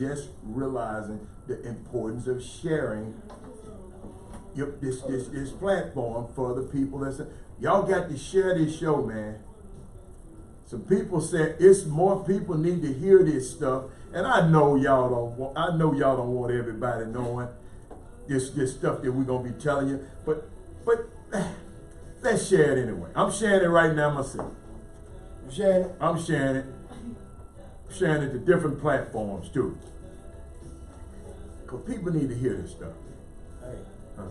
just realizing the importance of sharing this platform for the people that say, y'all got to share this show, man. Some people said it's more people need to hear this stuff, and I know y'all don't want everybody knowing this stuff that we're gonna be telling you, but let's share it anyway. I'm sharing it right now myself. You sharing it? I'm sharing it. Sharing it to different platforms too. Because people need to hear this stuff. Hey. Huh.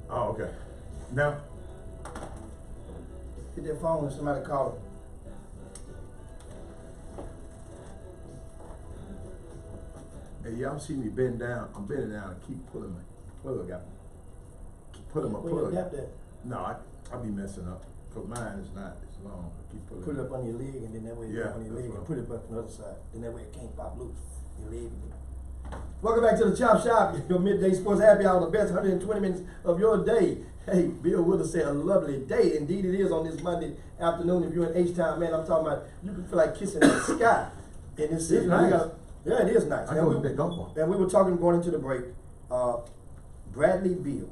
Oh, okay. Now, Get that phone and somebody call him. hey, y'all see me bend down. I'm bending down and keep pulling my plug out. Keep pulling my When you plug. adapt that, No, I be messing up. Because mine is not as long. I keep pulling put it up on your leg, and then that way you Yeah, put it on your that's leg, right. and put it up on the other side. Then that way it can't pop loose. Your leg. Welcome back to the Chop Shop, your midday sports happy hour, the best 120 minutes of your day. Hey, Bill Withers said a lovely day. Indeed it is on this Monday afternoon. If you're in H-Town, man, I'm talking about, you can feel like kissing the sky in this city. It's nice. Yeah, it is nice. I go to that golf ball. And we were talking going into the break. Bradley Beal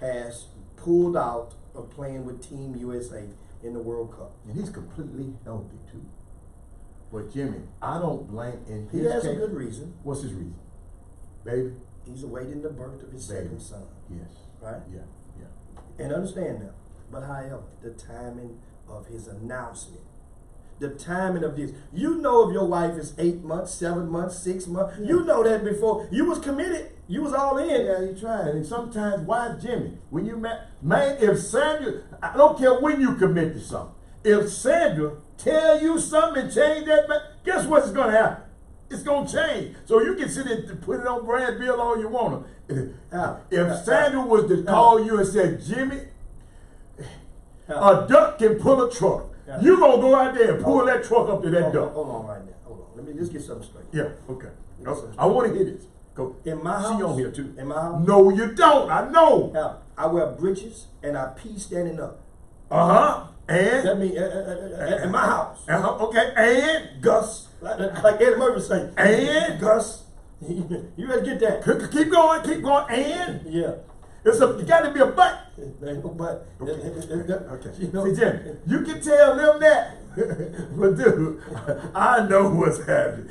has pulled out of playing with Team USA in the World Cup. And he's completely healthy too. But Jimmy, I don't blame in his He has case. a good reason. What's his reason? Baby? He's awaiting the birth of his Baby. second son. Yes. Right? Yeah, yeah. And understand that. But however, the timing of his announcement, the timing of this, you know if your wife is 8 months, 7 months, 6 months, Yeah. you know that before. You was committed. You was all in. Yeah, you tried. And sometimes, why Jimmy? When you man, if Sandra, I don't care when you commit to something. If Sandra tell you something and change that, guess what's going to happen? It's going to change. So you can sit and put it on Brad Bill all you want to. If Sandra was to call you and say, Jimmy, a duck can pull a truck. You going to go out there and pull that truck up to that duck. Hold on right now. Hold on. Let me just get something straight. Yeah, okay. I want to hear this. Go. In my house. She on here too. In my house. No, you don't. I know. Now, I wear breeches and I pee standing up. Uh-huh. And? That means in my house. Okay. And? Gus. Like Eddie Murphy say. And? Gus. You better get that. Keep going. Keep going. And? Yeah. You got to be a butt. There ain't no butt. Okay. You know, See, Jim, you can tell them that. But dude, I know what's happening.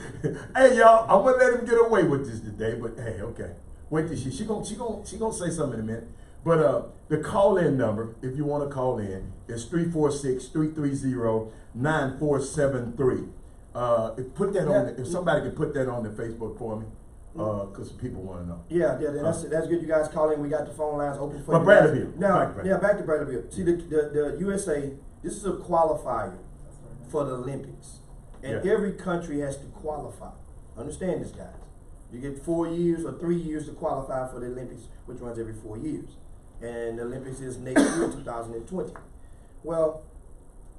Hey, y'all, I'm gonna let him get away with this today. But hey, okay. Wait till she gonna say something in a minute. But the call-in number, if you want to call in, is 346-330-9473. Put that on. If somebody can put that on the Facebook for me. Because people want to know. Yeah, that's good. You guys call in. We got the phone lines open for but you. Bradley Beal. Now, back to Bradley Beal. See, the USA, this is a qualifier for the Olympics. And every country has to qualify. Understand this, guys. You get 4 years or 3 years to qualify for the Olympics, which runs every 4 years. And the Olympics is next year, 2020. Well,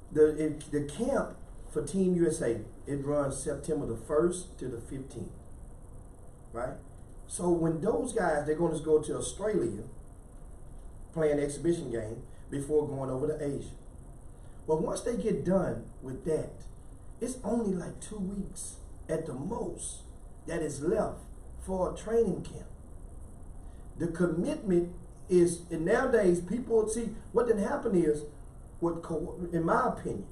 the camp for Team USA, it runs September the 1st to the 15th. Right? So when those guys, they're going to go to Australia, play an exhibition game before going over to Asia. But once they get done with that, it's only like 2 weeks at the most that is left for a training camp. The commitment is, and nowadays people see what didn't happen is, in my opinion,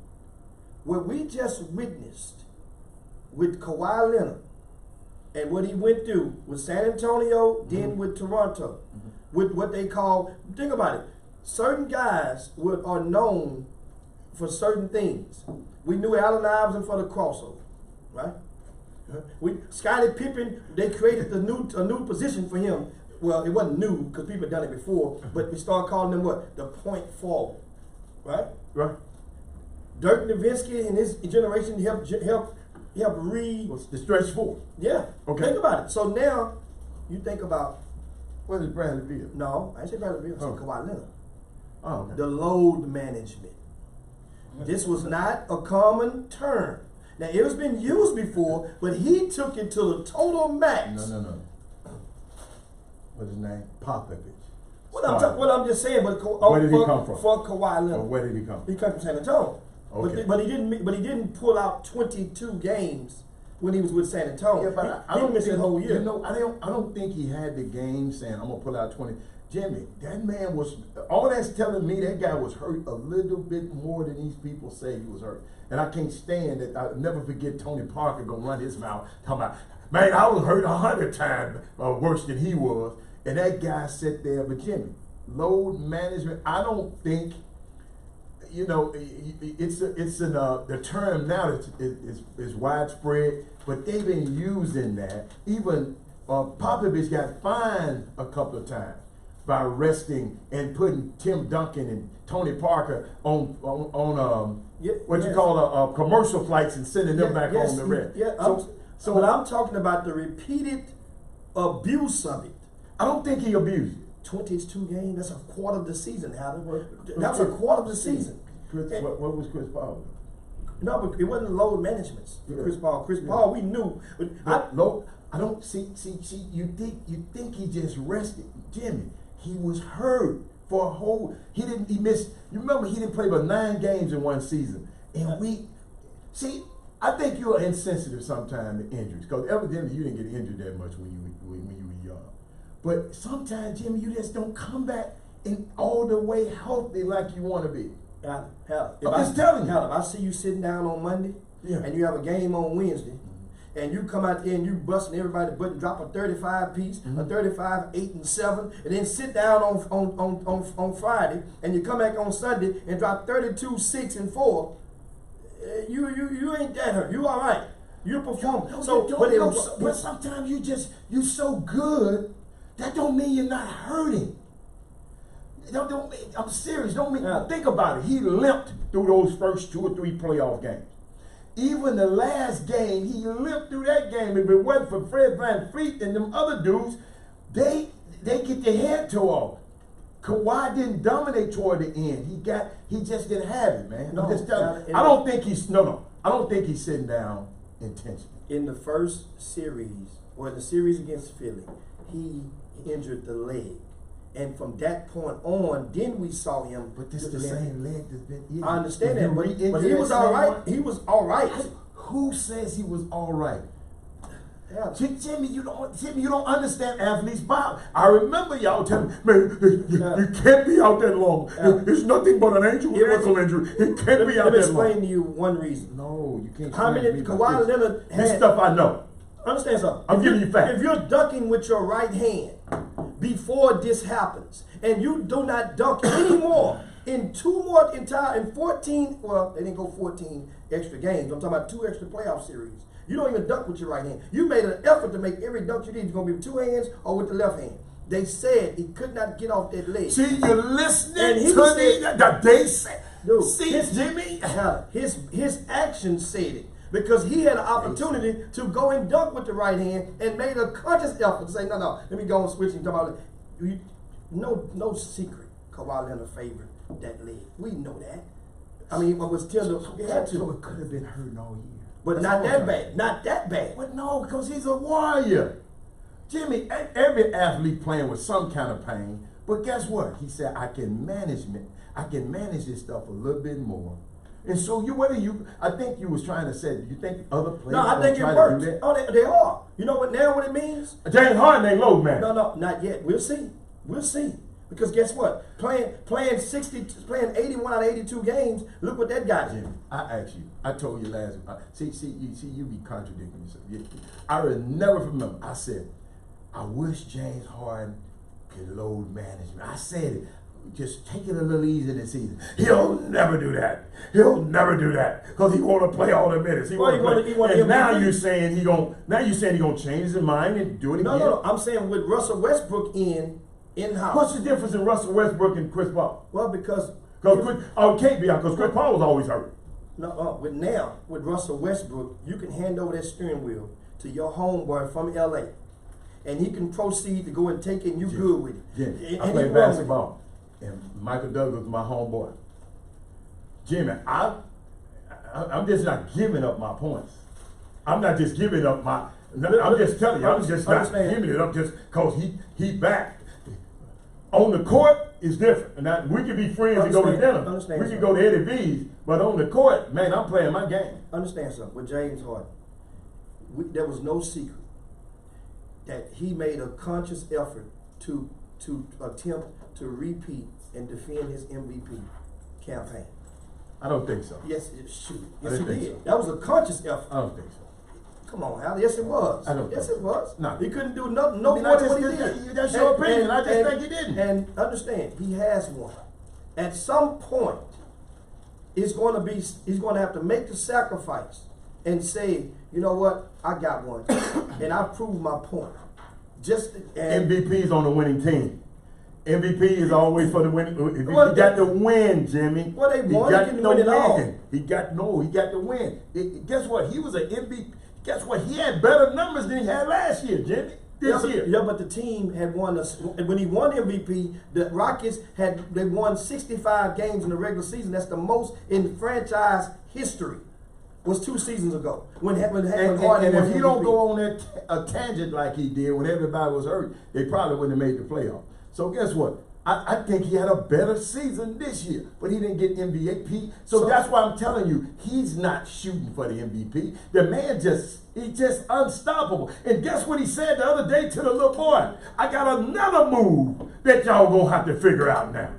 what we just witnessed with Kawhi Leonard and what he went through with San Antonio, then with Toronto, with what they call, think about it, certain guys are known for certain things. We knew Allen Iverson for the crossover, right? Scottie Pippen, they created a new position for him. Well, it wasn't new because people had done it before, but we started calling them what? The point forward, right? Right. Dirk Nowitzki and his generation helped What's the stretch for? Yeah. Okay. Think about it. So now, you think about. What is Bradley Beal? No, I didn't say Bradley Beal. I said Kawhi Leonard. Oh, okay. The load management. This was not a common term. Now it has been used before, but he took it to the total max. No. What's his name? Popovich. What I'm just saying, but where did he come from? For Kawhi Leonard, Or where did he come from? he came from San Antonio. Okay. But he didn't pull out 22 games when he was with San Antonio. Yeah, but I don't miss that whole year. You know, I don't think he had the game saying, I'm gonna pull out 20. Jimmy, that man was, all that's telling me that guy was hurt a little bit more than these people say he was hurt. And I can't stand that. I'll never forget Tony Parker gonna run his mouth talking about, man, I was hurt 100 times worse than he was. And that guy sat there. But Jimmy, load management, I don't think, you know, the term now is widespread, but they've been using that. Even Popovich got fined a couple of times by resting and putting Tim Duncan and Tony Parker on commercial flights and sending them back home to rest. Yeah, so but I'm talking about the repeated abuse of it. I don't think he abused it. 22 games, that's a quarter of the season, Adam. That's a quarter of the season. What was Chris Paul? No, but it wasn't load management. Chris Paul. Chris Paul, we knew. But I don't see. You think he just rested, Jimmy? He was hurt for a whole. He missed. You remember he didn't play but 9 games in one season, and we see. I think you're insensitive sometimes to injuries because evidently you didn't get injured that much when you were young. But sometimes, Jimmy, you just don't come back in all the way healthy like you want to be. I'm just telling you. If I see you sitting down on Monday and you have a game on Wednesday, and you come out there and you busting everybody butt and drop a 35 piece, a 35, 8 and 7, and then sit down on Friday, and you come back on Sunday and drop 32, 6 and 4. You ain't that hurt. You all right. You perform. But sometimes you so good that don't mean you're not hurting. I'm serious. Think about it. He limped through those first 2 or 3 playoff games. Even the last game, he limped through that game. If it wasn't for Fred VanVleet and them other dudes, they get their head tore off. Kawhi didn't dominate toward the end. He just didn't have it, man. I'm just telling you. I don't think he's sitting down intentionally. In the first series, or the series against Philly, he injured the leg. And from that point on, then we saw him. But this is the same leg that's been injured. I understand that, but he was all right. He was all right. Who says he was all right? Yeah. Jimmy, you don't understand athletes' body. I remember y'all telling me, man, you can't be out that long. It's nothing but an ankle injury. It can't be out that long. Let me explain to you one reason. No, you can't. How many Kawhi Leonard had? This stuff I know. Understand something? I'm giving you facts. If you're dunking with your right hand before this happens, and you do not dunk anymore in 14, well, they didn't go 14 extra games. I'm talking about 2 extra playoff series. You don't even dunk with your right hand. You made an effort to make every dunk you did. You're going to be with 2 hands or with the left hand. They said he could not get off that leg. See, you're listening to they said. Dude, see, Jimmy. His actions said it. Because he had an opportunity to go and dunk with the right hand and made a conscious effort to say, no, let me go and switch and talk about it. No secret. Kawhi Leonard favored that leg. We know that. I mean, it was till it had to. So it could have been hurting all year. But not that bad. Not that bad. But no, because he's a warrior. Jimmy, every athlete playing with some kind of pain. But guess what? He said, I can manage this stuff a little bit more. And so I think you was trying to say, you think other players No, I think it works. Oh, they are. You know what it means? James Harden ain't low, man. No, not yet. We'll see. Because guess what? Playing 81 out of 82 games, look what that got you. I asked you. I told you last. You be contradicting yourself. I will never remember. I said, I wish James Harden could load management. I said it. Just take it a little easy this season. He'll never do that. Because he want to play all the minutes. Now you're saying he gonna change his mind and do it again. No. I'm saying with Russell Westbrook in-house. What's the difference in Russell Westbrook and Chris Paul? Well, because it can't be because Chris Paul was always hurt. No, with Russell Westbrook, you can hand over that steering wheel to your homeboy from LA, and he can proceed to go and take it, and you good with it. Jimmy, I play basketball. And Michael Douglas was my homeboy. Jimmy, I'm just not giving up my points. I'm not just giving up my. I'm just telling you, I'm just not giving it up just because he back. On the court is different. And we can be friends and go to dinner. We can go to Eddie V's, but on the court, man, I'm playing my game. Understand something with James Harden. There was no secret that he made a conscious effort to attempt to repeat and defend his MVP campaign. I don't think so. Yes, shoot. Yes, he did. So. That was a conscious effort. I don't think so. Come on, Al. Yes, it was. I don't. Yes, it was. No, he couldn't do nothing. No more than what he did. That's your opinion. I just think he didn't. And understand, he has one. At some point, he's going to have to make the sacrifice and say, you know what, I got one, and I proved my point. MVP is on the winning team. MVP is always for the winning. He got the win, Jimmy. Well, they won. He didn't win it all. He got the win. Guess what? He was an MVP. Guess what? He had better numbers than he had last year, Jimmy. This year. Yeah, but the team had won. When he won MVP, the Rockets they won 65 games in the regular season. That's the most in franchise history. Was 2 seasons ago when Harden and if he don't go on a tangent like he did when everybody was hurt, they probably wouldn't have made the playoff. So guess what? I think he had a better season this year, but he didn't get MVP. So that's why I'm telling you, he's not shooting for the MVP. The man he's just unstoppable. And guess what he said the other day to the little boy? I got another move that y'all gonna have to figure out now.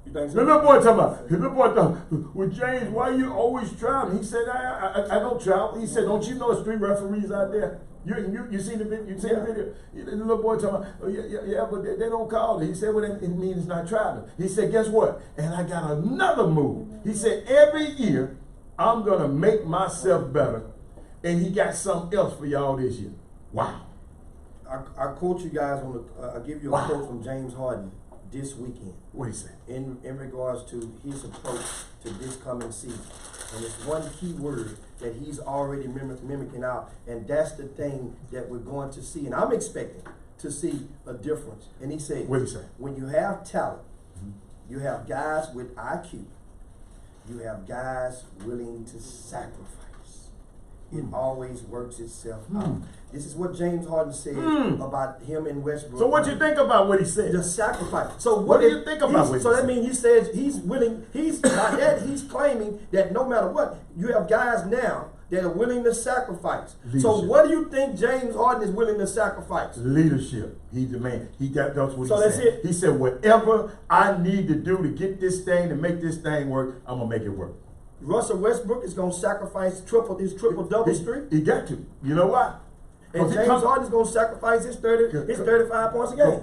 The little boy talking well, James, why you always traveling? He said, I don't travel. He said, don't you know there's 3 referees out there? You seen the video? You seen the video? The little boy talking about, oh, yeah, but they don't call it. He said, well, it means it's not traveling. He said, guess what? And I got another move. He said, every year, I'm going to make myself better. And he got something else for y'all this year. Wow. I quote you guys I'll give you a quote from James Harden this weekend. What he say? In regards to his approach to this coming season. And it's one key word that he's already mimicking out, and that's the thing that we're going to see. And I'm expecting to see a difference. And he said, what did he say? When you have talent, you have guys with IQ, you have guys willing to sacrifice. It always works itself out. This is what James Harden said about him and Westbrook. So what you think about what he said? The sacrifice. So what do you think about what he So said? that means he says he's willing, he's claiming that no matter what, you have guys now that are willing to sacrifice. Leadership. So what do you think James Harden is willing to sacrifice? Leadership. He's the man. That's what so he that's said. It. He said, whatever I need to do to get this thing, to make this thing work, I'm going to make it work. Russell Westbrook is going to sacrifice his triple-double streak. He got to. You know why? And James Harden is going to sacrifice his 35 points a game.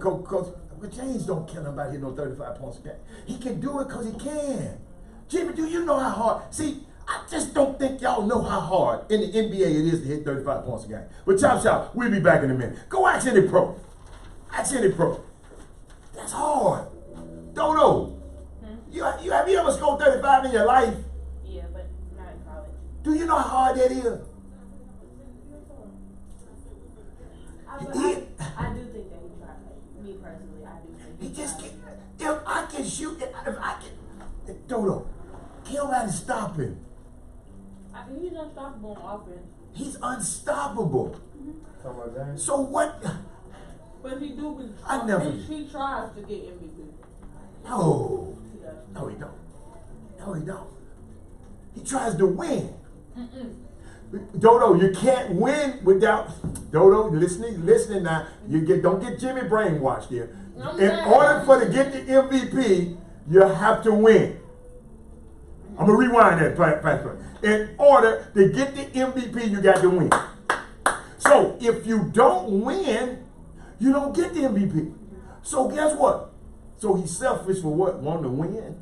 But James don't care about hitting no 35 points a game. He can do it because he can. Jimmy, do you know how hard? See, I just don't think y'all know how hard in the NBA it is to hit 35 points a game. But Chop, we'll be back in a minute. Go ask any pro. Ask any pro. That's hard. Dodo, have you ever scored 35 in your life? Yeah, but not in college. Do you know how hard that is? I do think that he tried. Me personally, I do think he just can't. If I can shoot, Dodo, can't nobody stop him. He's unstoppable on offense. He's unstoppable. So what? But he do. He tries to get MVP. No, he don't. No, he don't. He tries to win. Dodo, you can't win without Dodo. Listening now. Don't get Jimmy brainwashed here. In order for to get the MVP, you have to win. I'm gonna rewind that fast. In order to get the MVP, you got to win. So if you don't win, you don't get the MVP. So guess what? So he's selfish for what? Wanting to win.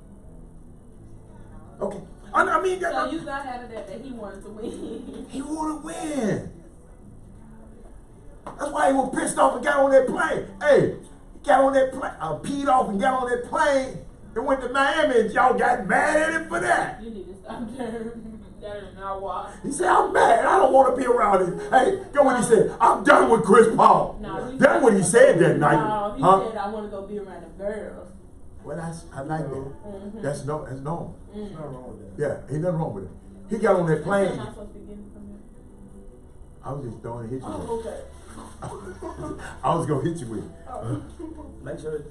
Okay. I mean, so you got out of that he wanted to win. He wanted to win. That's why he was pissed off and got on that plane. Hey, he got on that plane. Peed off and got on that plane and went to Miami, and y'all got mad at him for that. You need to stop there. That is not why. He said, I'm mad. I don't want to be around him. Hey, go what he said. I'm done with Chris Paul. No, that's what he said that night. No, he said, I want to go be around the girls. Well, I like that. That's normal. There's nothing wrong with that. Yeah, ain't nothing wrong with it. He got on that I'm plane. not supposed to be getting from you. I was just throwing a hit you with. Oh, okay. I was gonna hit you with it. Oh. Make sure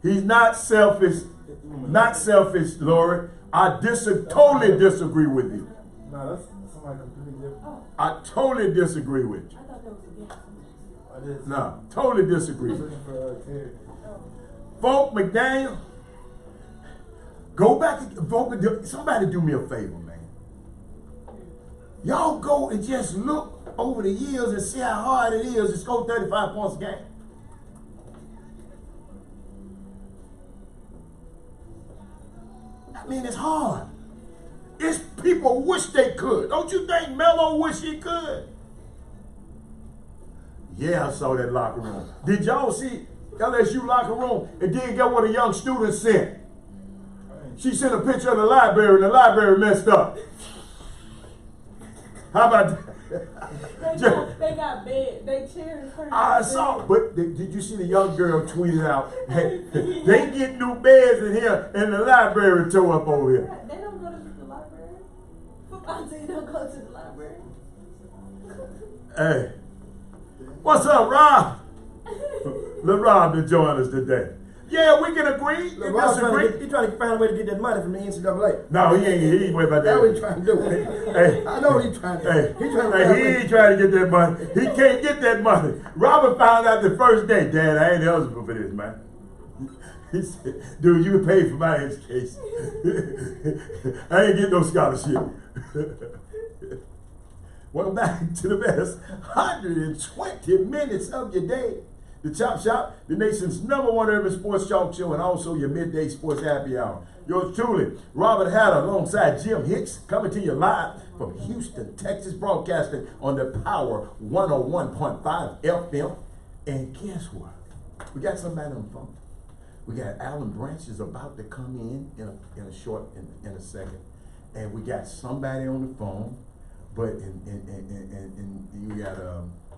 He's not selfish. Not selfish, Lori. I totally disagree with you. No, that's somebody completely different. Oh, I totally disagree with you. I thought that was a gift. I did. No, totally disagree He's with you. looking for Terry. Folk McDaniel, go back and vote. Somebody do me a favor, man. Y'all go and just look over the years and see how hard it is to score 35 points a game. I mean, it's hard. It's people wish they could. Don't you think Melo wish he could? Yeah, I saw that locker room. Did y'all see LSU locker room? And then get what a young student sent. She sent a picture of the library, and the library messed up. How about that? They got bed. They chairs. I saw, but did you see the young girl tweeted out, hey, they get new beds in here, and the library tore up over here. They don't go to the library. Football team don't go to the library. Hey, what's up, Rob? Let Rob to join us today. Yeah, we can agree. Look, Rob's he's trying to find a way to get that money from the NCAA. No, he ain't worried about that. That's what he's trying to do. Hey, I know what he's trying to do. Hey, He's trying to he ain't trying to get that money. He can't get that money. Robert found out the first day, Dad, I ain't eligible for this, man. He said, dude, you paid for my education. I ain't getting no scholarship. Well, back to the best 120 minutes of your day. The Chop Shop, the nation's #1 urban sports talk show, and also your midday sports happy hour. Yours truly, Robert Hatter, alongside Jim Hicks, coming to you live from Houston, Texas, broadcasting on the Power 101.5 FM. And guess what? We got somebody on the phone. We got Alan Branch is about to come in a second, and we got somebody on the phone. But and you got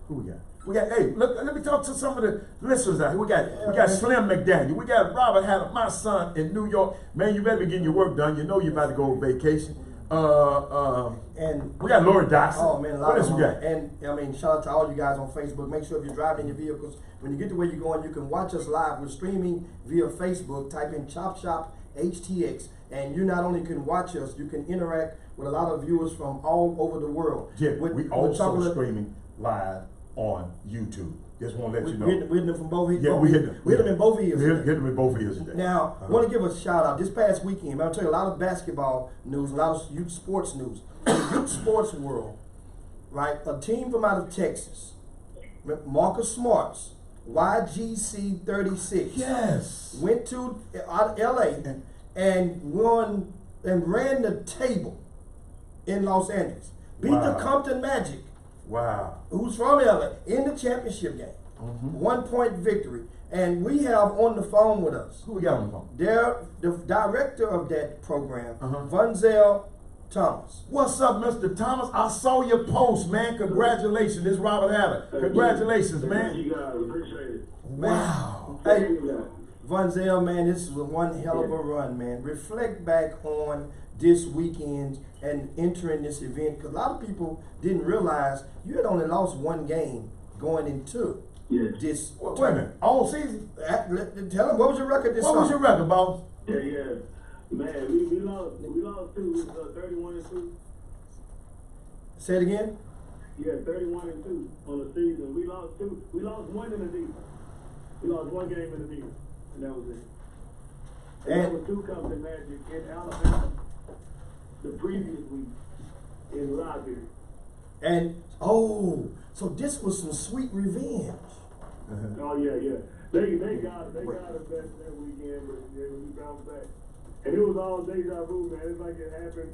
who we got? We got, hey, look, let me talk to some of the listeners out here. We got Slim McDaniel. We got Robert Hatter, my son in New York. Man, you better be getting your work done. You know you're about to go on vacation. And we got Lori Dawson. Oh man, a lot what of else we got? And I mean, shout out to all you guys on Facebook. Make sure if you're driving in your vehicles, when you get to where you're going, you can watch us live. We're streaming via Facebook. Type in ChopShopHTX, and you not only can watch us, you can interact with a lot of viewers from all over the world. Yeah, we also streaming live on YouTube. Just want to let you know. We're hitting them from both ears. Yeah, we hit them in both ears. We hit them in both ears today. Now, I want to give a shout out. This past weekend, I'll tell you a lot of basketball news, a lot of youth sports news. In the youth sports world, right? A team from out of Texas, Marcus Smart's YGC 36. Yes. Went to LA and won and ran the table in Los Angeles. Beat the Compton Magic. Wow. Who's from LA in the championship game. 1 point victory. And we have on the phone with us. Who we got on the phone? The director of that program, Vonzel Thomas. What's up, Mr. Thomas? I saw your post, man. Congratulations. This is Robert Hatter. Congratulations, man. You guys appreciate it. Wow. Hey, Vonzel, man, this is one hell of a run, man. Reflect back on this weekend and entering this event, because a lot of people didn't realize you had only lost one game going into this. Wait a minute, all season? Tell them, what was your record this What was your record, boss? Yeah. Man, we lost two. It was 31-2. Say it again? Yeah, 31-2 on the season. We lost two. We lost one in the season. We lost one game in the season, and that was it. And that was two Compton Magic in Alabama the previous week in Liberia. And so this was some sweet revenge. Oh yeah. They got us that weekend, but we bounced back. And it was all deja vu, man. It's like it happened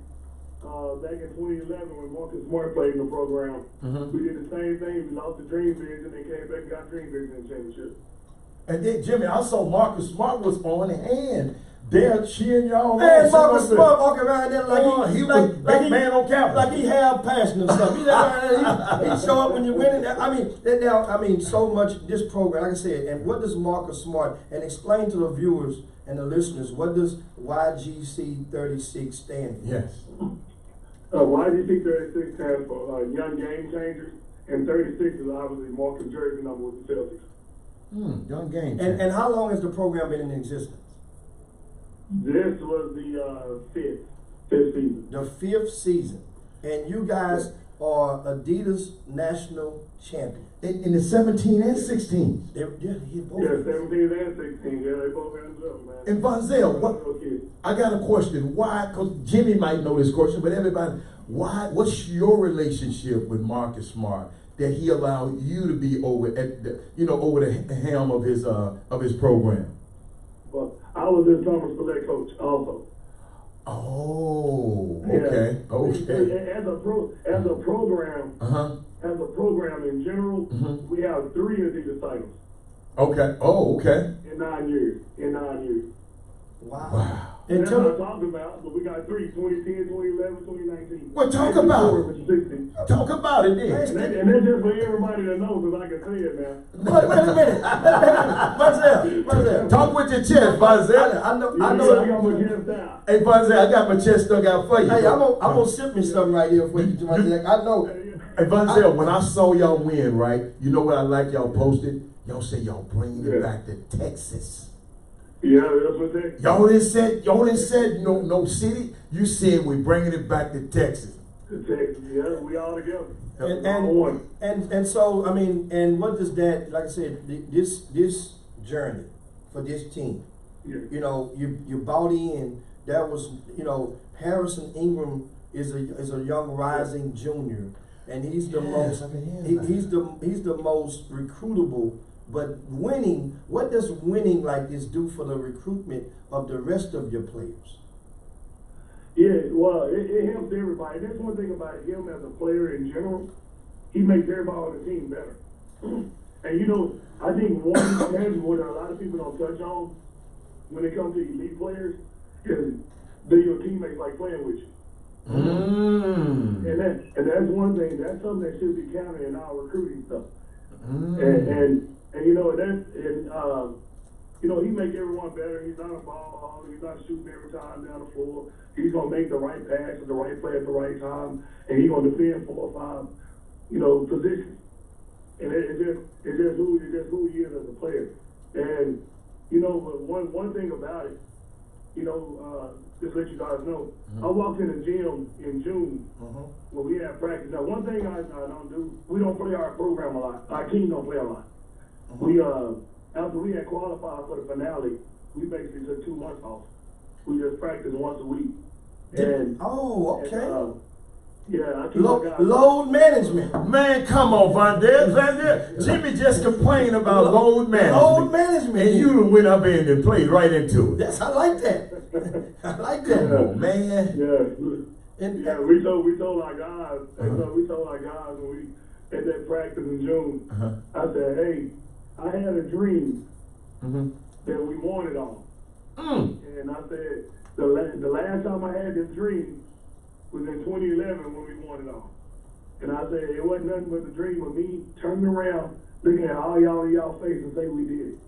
back in 2011 when Marcus Smart played in the program. We did the same thing. We lost to Dreamville, and they came back and got Dreamville in the championship. And then Jimmy, I saw Marcus Smart was on hand. They're cheering y'all Man, on. Marcus Smart walking around there like he was big man on campus. Like he have passion and stuff. He show up when you're winning. I mean, so much this program, like I said. And what does Marcus Smart, and explain to the viewers and the listeners, what does YGC 36 stand for? Yes. YGC 36 stands for Young Game Changers, and 36 is obviously Marcus' jersey number with the Celtics. Young game. And how long has the program been in existence? This was the fifth season. The 5th season. And you guys are Adidas national champion. In the 17 and 16. He both. Yeah, 17 and 16. Yeah, they both had themselves, man. And Vonzell, I got a question. Why? Because Jimmy might know this question, but everybody, why? What's your relationship with Marcus Smart that he allowed you to be over at over the helm of his program? Well, I was his summer select coach also. Oh, okay, Yeah. okay. As a program, as a program in general, we have 3 Adidas titles. Okay. Oh, okay. In 9 years. Wow. And that's what I'm talking about, but we got 3, 2010, 2011, 2019. Well, talk about it. Which is 60. Talk about it then. And that's just for everybody to know, because I can say it now. Wait a minute. Vonzell. Talk with your chest, Vonzell. I know. I got my chest out. Hey, Vonzell, I got my chest stuck out for you. Hey, I'm gonna sip me something right here for you, Vonzell. I know. Hey, Vonzell, when I saw y'all win, right, you know what I like y'all posted? Y'all say y'all bringing it back to Texas. Yeah, that's what they. Y'all didn't said no city. You said we're bringing it back to Texas. Texas, yeah, we all together. And so I mean, and what does that, like I said, this journey for this team? Yeah. You bought in. That was Harrison Ingram is a young rising junior, and he's the most he's the most recruitable. But winning, what does winning like this do for the recruitment of the rest of your players? Yeah, well, it helps everybody. That's one thing about him as a player in general. He makes everybody on the team better. And I think one tangible that a lot of people don't touch on when it comes to elite players is that your teammates like playing with you. And that's one thing. That's something that should be counted in our recruiting stuff. He make everyone better. He's not a ball hog. He's not shooting every time down the floor. He's gonna make the right pass at the right play at the right time, and he's gonna defend 4 or 5, positions. And it's just who he is as a player. And but one thing about it, just let you guys know, I walked in the gym in June when we had practice. Now, one thing I don't do, we don't play our program a lot. Our team don't play a lot. We after we had qualified for the finale, we basically took 2 months off. We just practiced once a week. And okay. Yeah, I keep load management. Man, come on, Vonzell. Jimmy just complained about load management. Load management. And you went up in and played right into it. I like that. I like that. Come on, man. Yeah, we told our guys. We told our guys when we at that practice in June. I said, hey, I had a dream that we won it all. And I said, the last time I had this dream was in 2011 when we won it all. And I said, it wasn't nothing but the dream of me turning around, looking at all y'all face and say we did it.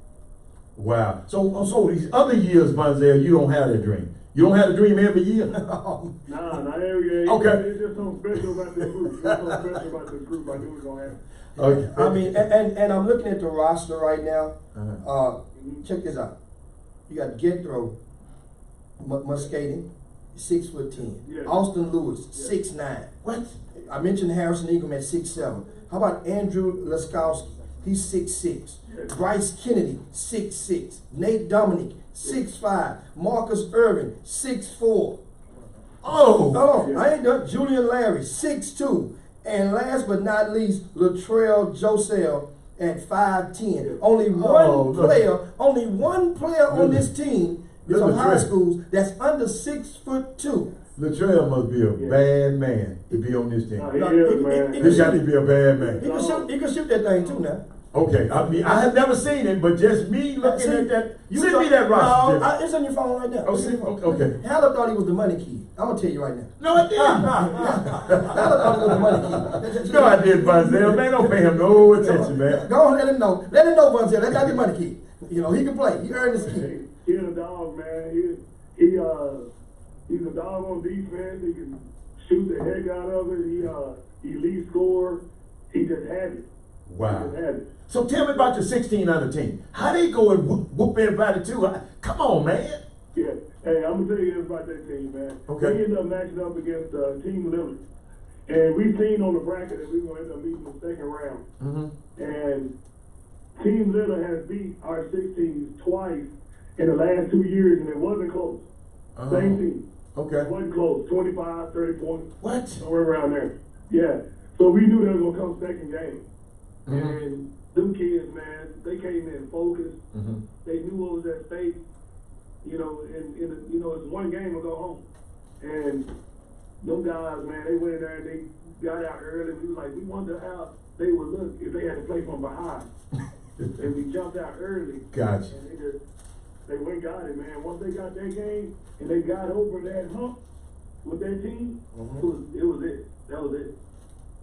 Wow. So these other years, Vonzell, you don't have that dream. You don't have a dream every year? Nah, not every year. Okay. It's just something special about this group. There's something special about this group. I knew it was going to happen. Okay. I mean, and I'm looking at the roster right now. Check this out. You got Gethro Muscadin, 6'10". Yeah. Austin Lewis, 6'9". What? I mentioned Harrison Ingram at 6'7". How about Andrew Laskowski? He's 6'6". Yeah. Bryce Kennedy, 6'6". Nate Dominic, 6'5". Marcus Irvin, 6'4". Oh. I ain't done. Julian Larry, 6'2". And last but not least, Latrell Josell at 5'10". Only one player on this team is from high schools that's under 6'2". Latrell must be a bad man to be on this team. He is, man. He got to be a bad man. He can shoot that thing too now. Okay, I mean, I have never seen it, but just me looking at that. Send me that roster, Jimmy. It's on your phone right now. Oh, see, okay. Haller thought he was the money kid. I'm gonna tell you right now. No, I didn't. Haller thought he was the money kid. No, I didn't, Bunzel. Man, don't pay him no attention, man. Go on, let him know. Let him know, Bunzel. That guy the money kid. You know, he can play. He earned his keep. He's a dog, man. He's a dog on defense. He can shoot the heck out of it. He lead scorer. He just had it. Wow. He just had it. So tell me about your 16 under team. How they go and whoop everybody too? Come on, man. Yeah. Hey, I'm gonna tell you this about that team, man. Okay. We ended up matching up against Team Lillard, and we seen on the bracket that we were gonna end up meeting in the second round. Mm-hmm. And Team Lillard has beat our 16s twice in the last 2 years, and it wasn't close. Same team. Okay. It wasn't close. 25, 30 points. What? Somewhere around there. Yeah. So we knew they were gonna come second game. Mm-hmm. And them kids, man, they came in focused. Mm-hmm. They knew what was at stake. You know, it's one game to go home. And them guys, man, they went in there and they got out early. We was like, we wonder how they would look if they had to play from behind. And we jumped out early. Gotcha. And they went and got it, man. Once they got that game and they got over that hump with their team, it was it. That was it.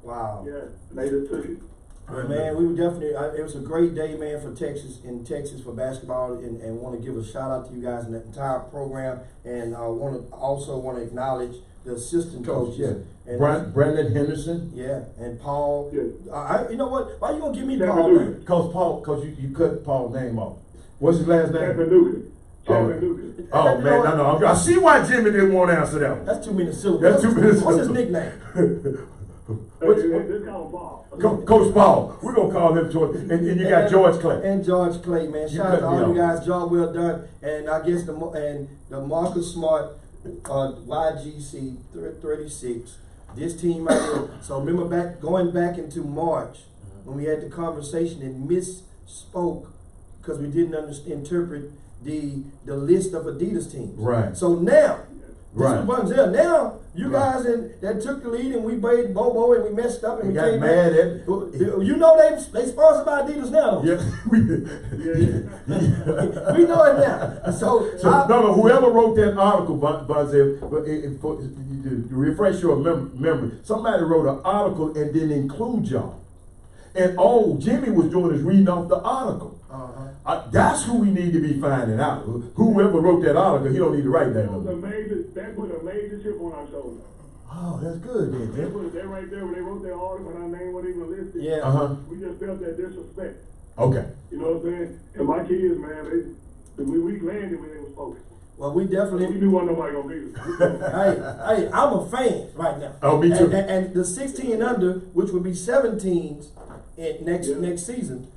Wow. Yeah, they just took it. Man, we were definitely, it was a great day, man, for Texas for basketball, and want to give a shout out to you guys and the entire program, and want to acknowledge the assistant coaches. Yeah. And Brandon Henderson. yeah, and Paul. Yeah. You know what? Why you gonna give me Chapman Paul? Dugan. Cause you cut Paul's name off. What's his last name? Chattanooga. Man, no. I see why Jimmy didn't want to answer that one. That's too many syllables. That's too many What's his syllables. nickname? This call him Paul. Coach Paul. We're gonna call him George. And you got George Clay. And George Clay, man. You Shout out cut to me all you off. guys. Job well done. And I guess the Marcus Smart YGC 36. This team right here. So remember going back into March when we had the conversation and misspoke because we didn't interpret the list of Adidas teams. Right. So now, Right. this is Bunzel. Now you guys that took the lead and we played Bobo and we messed up and we got came mad back. at. You know they sponsored by Adidas now. Don't you? Yeah, we We know it now. So no, whoever wrote that article, Bunzel, to refresh your memory, somebody wrote an article and didn't include y'all. And all Jimmy was doing is reading off the article. That's who we need to be finding out. Whoever wrote that article, he don't need to write that. That put a major chip on our shoulder. Oh, that's good then. They put that right there when they wrote their article and our name wasn't even listed. Yeah. We just felt that disrespect. Okay. You know what I'm saying? And my kids, man, we landed when they was focused. Well, we definitely. We knew wasn't nobody gonna beat us. hey, I'm a fan right now. Oh, me too. And the 16 and under, which would be 17s in next season,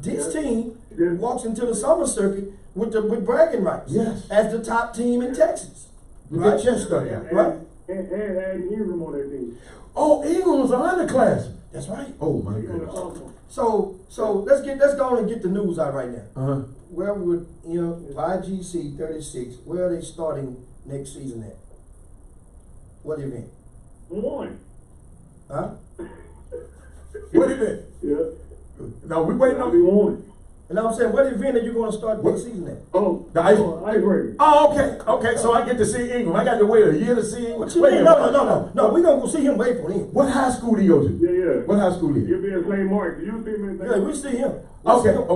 this team walks into the summer circuit with bragging rights. Yes. As the top team in Texas. You Right? get chest done, yeah. Right. And adding Ingram on that team. Oh, Ingram was an underclassman. That's right. Oh my He on the goodness. sophomore. So let's go on and get the news out right now. Where would YGC 36? Where are they starting next season at? What event? One. Huh? What event? Yeah. No, we waiting That'll on be one. And I'm saying, what event are you going to start next season at? Oh, The ice- icebreaker. Oh, okay. So I get to see Ingram. I got to wait a year to see Ingram. What you Wait a mean? minute. No. We're going to go see him wait for him. What high school do you go to? Yeah. What high school do you? You'll be in St. Mark. You see me in St. Yeah, we see him. We'll see him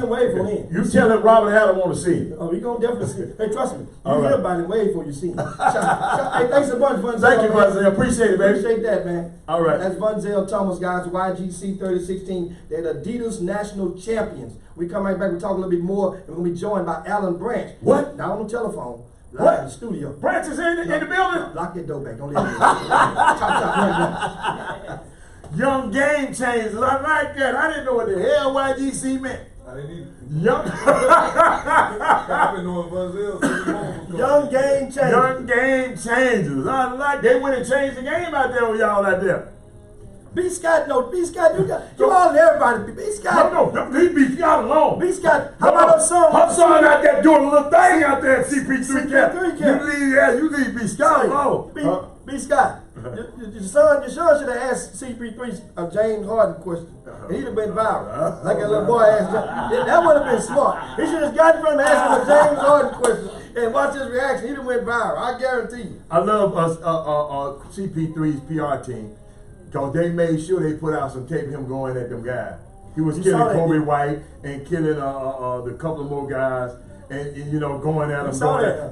wait for him. You tell him Robert Hatter want to see him. Oh, we gonna definitely see. Hey, trust me. You All hear right. about him way before you see him. Hey, thanks a bunch, Bunzel. Thank you, man. Bunzel. Appreciate it, baby. Appreciate that, man. All right. That's Bunzel Thomas, guys. YGC 3016. They're the Adidas National Champions. We come right back. We talk a little bit more, and we're gonna be joined by Alan Branch. What? Now on the telephone. Live What? in the studio. Branch is in the building. Lock your door back. Don't let me. Chop. Young game changers. I like that. I didn't know what the hell YGC meant. I didn't either. Young, I've been knowing Bunzel since the moment was Young game changer. young game changers. I like. They went and changed the game out there with y'all out there. B. Scott, you all and everybody. B. Scott. No, leave B. Scott alone. B. Scott, how about her son? Her son out there doing a little thing out there at CP3 camp. CP3 camp. You leave B. Scott alone. B. Scott. Your son should have asked CP3 a James Harden question. And he'd have been viral. Like a little boy asked him. That would have been smart. He should have gotten from him and asked him a James Harden question and watch his reaction. He'd have went viral. I guarantee you. I love CP3's PR team because they made sure they put out some tape of him going at them guys. He was killing Kobe White and killing the couple of more guys. And you know, going at him,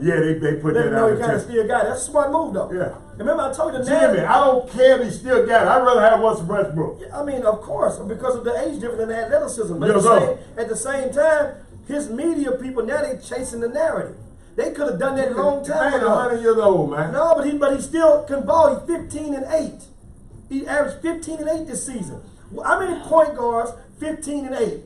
yeah, they put that out. He kind of still got it. That's a smart move, though. Yeah. Remember, I told you the Jimmy, I don't care if he still got it. I'd rather have Russell Westbrook. Yeah, I mean, of course, because of the age difference and the athleticism. But Yes, at the same time, his media people now they chasing the narrative. They could have done that a long time He ain't ago. 100 years old, man. No, but he still can ball. He's 15-8. He averaged 15-8 this season. How many point guards 15-8?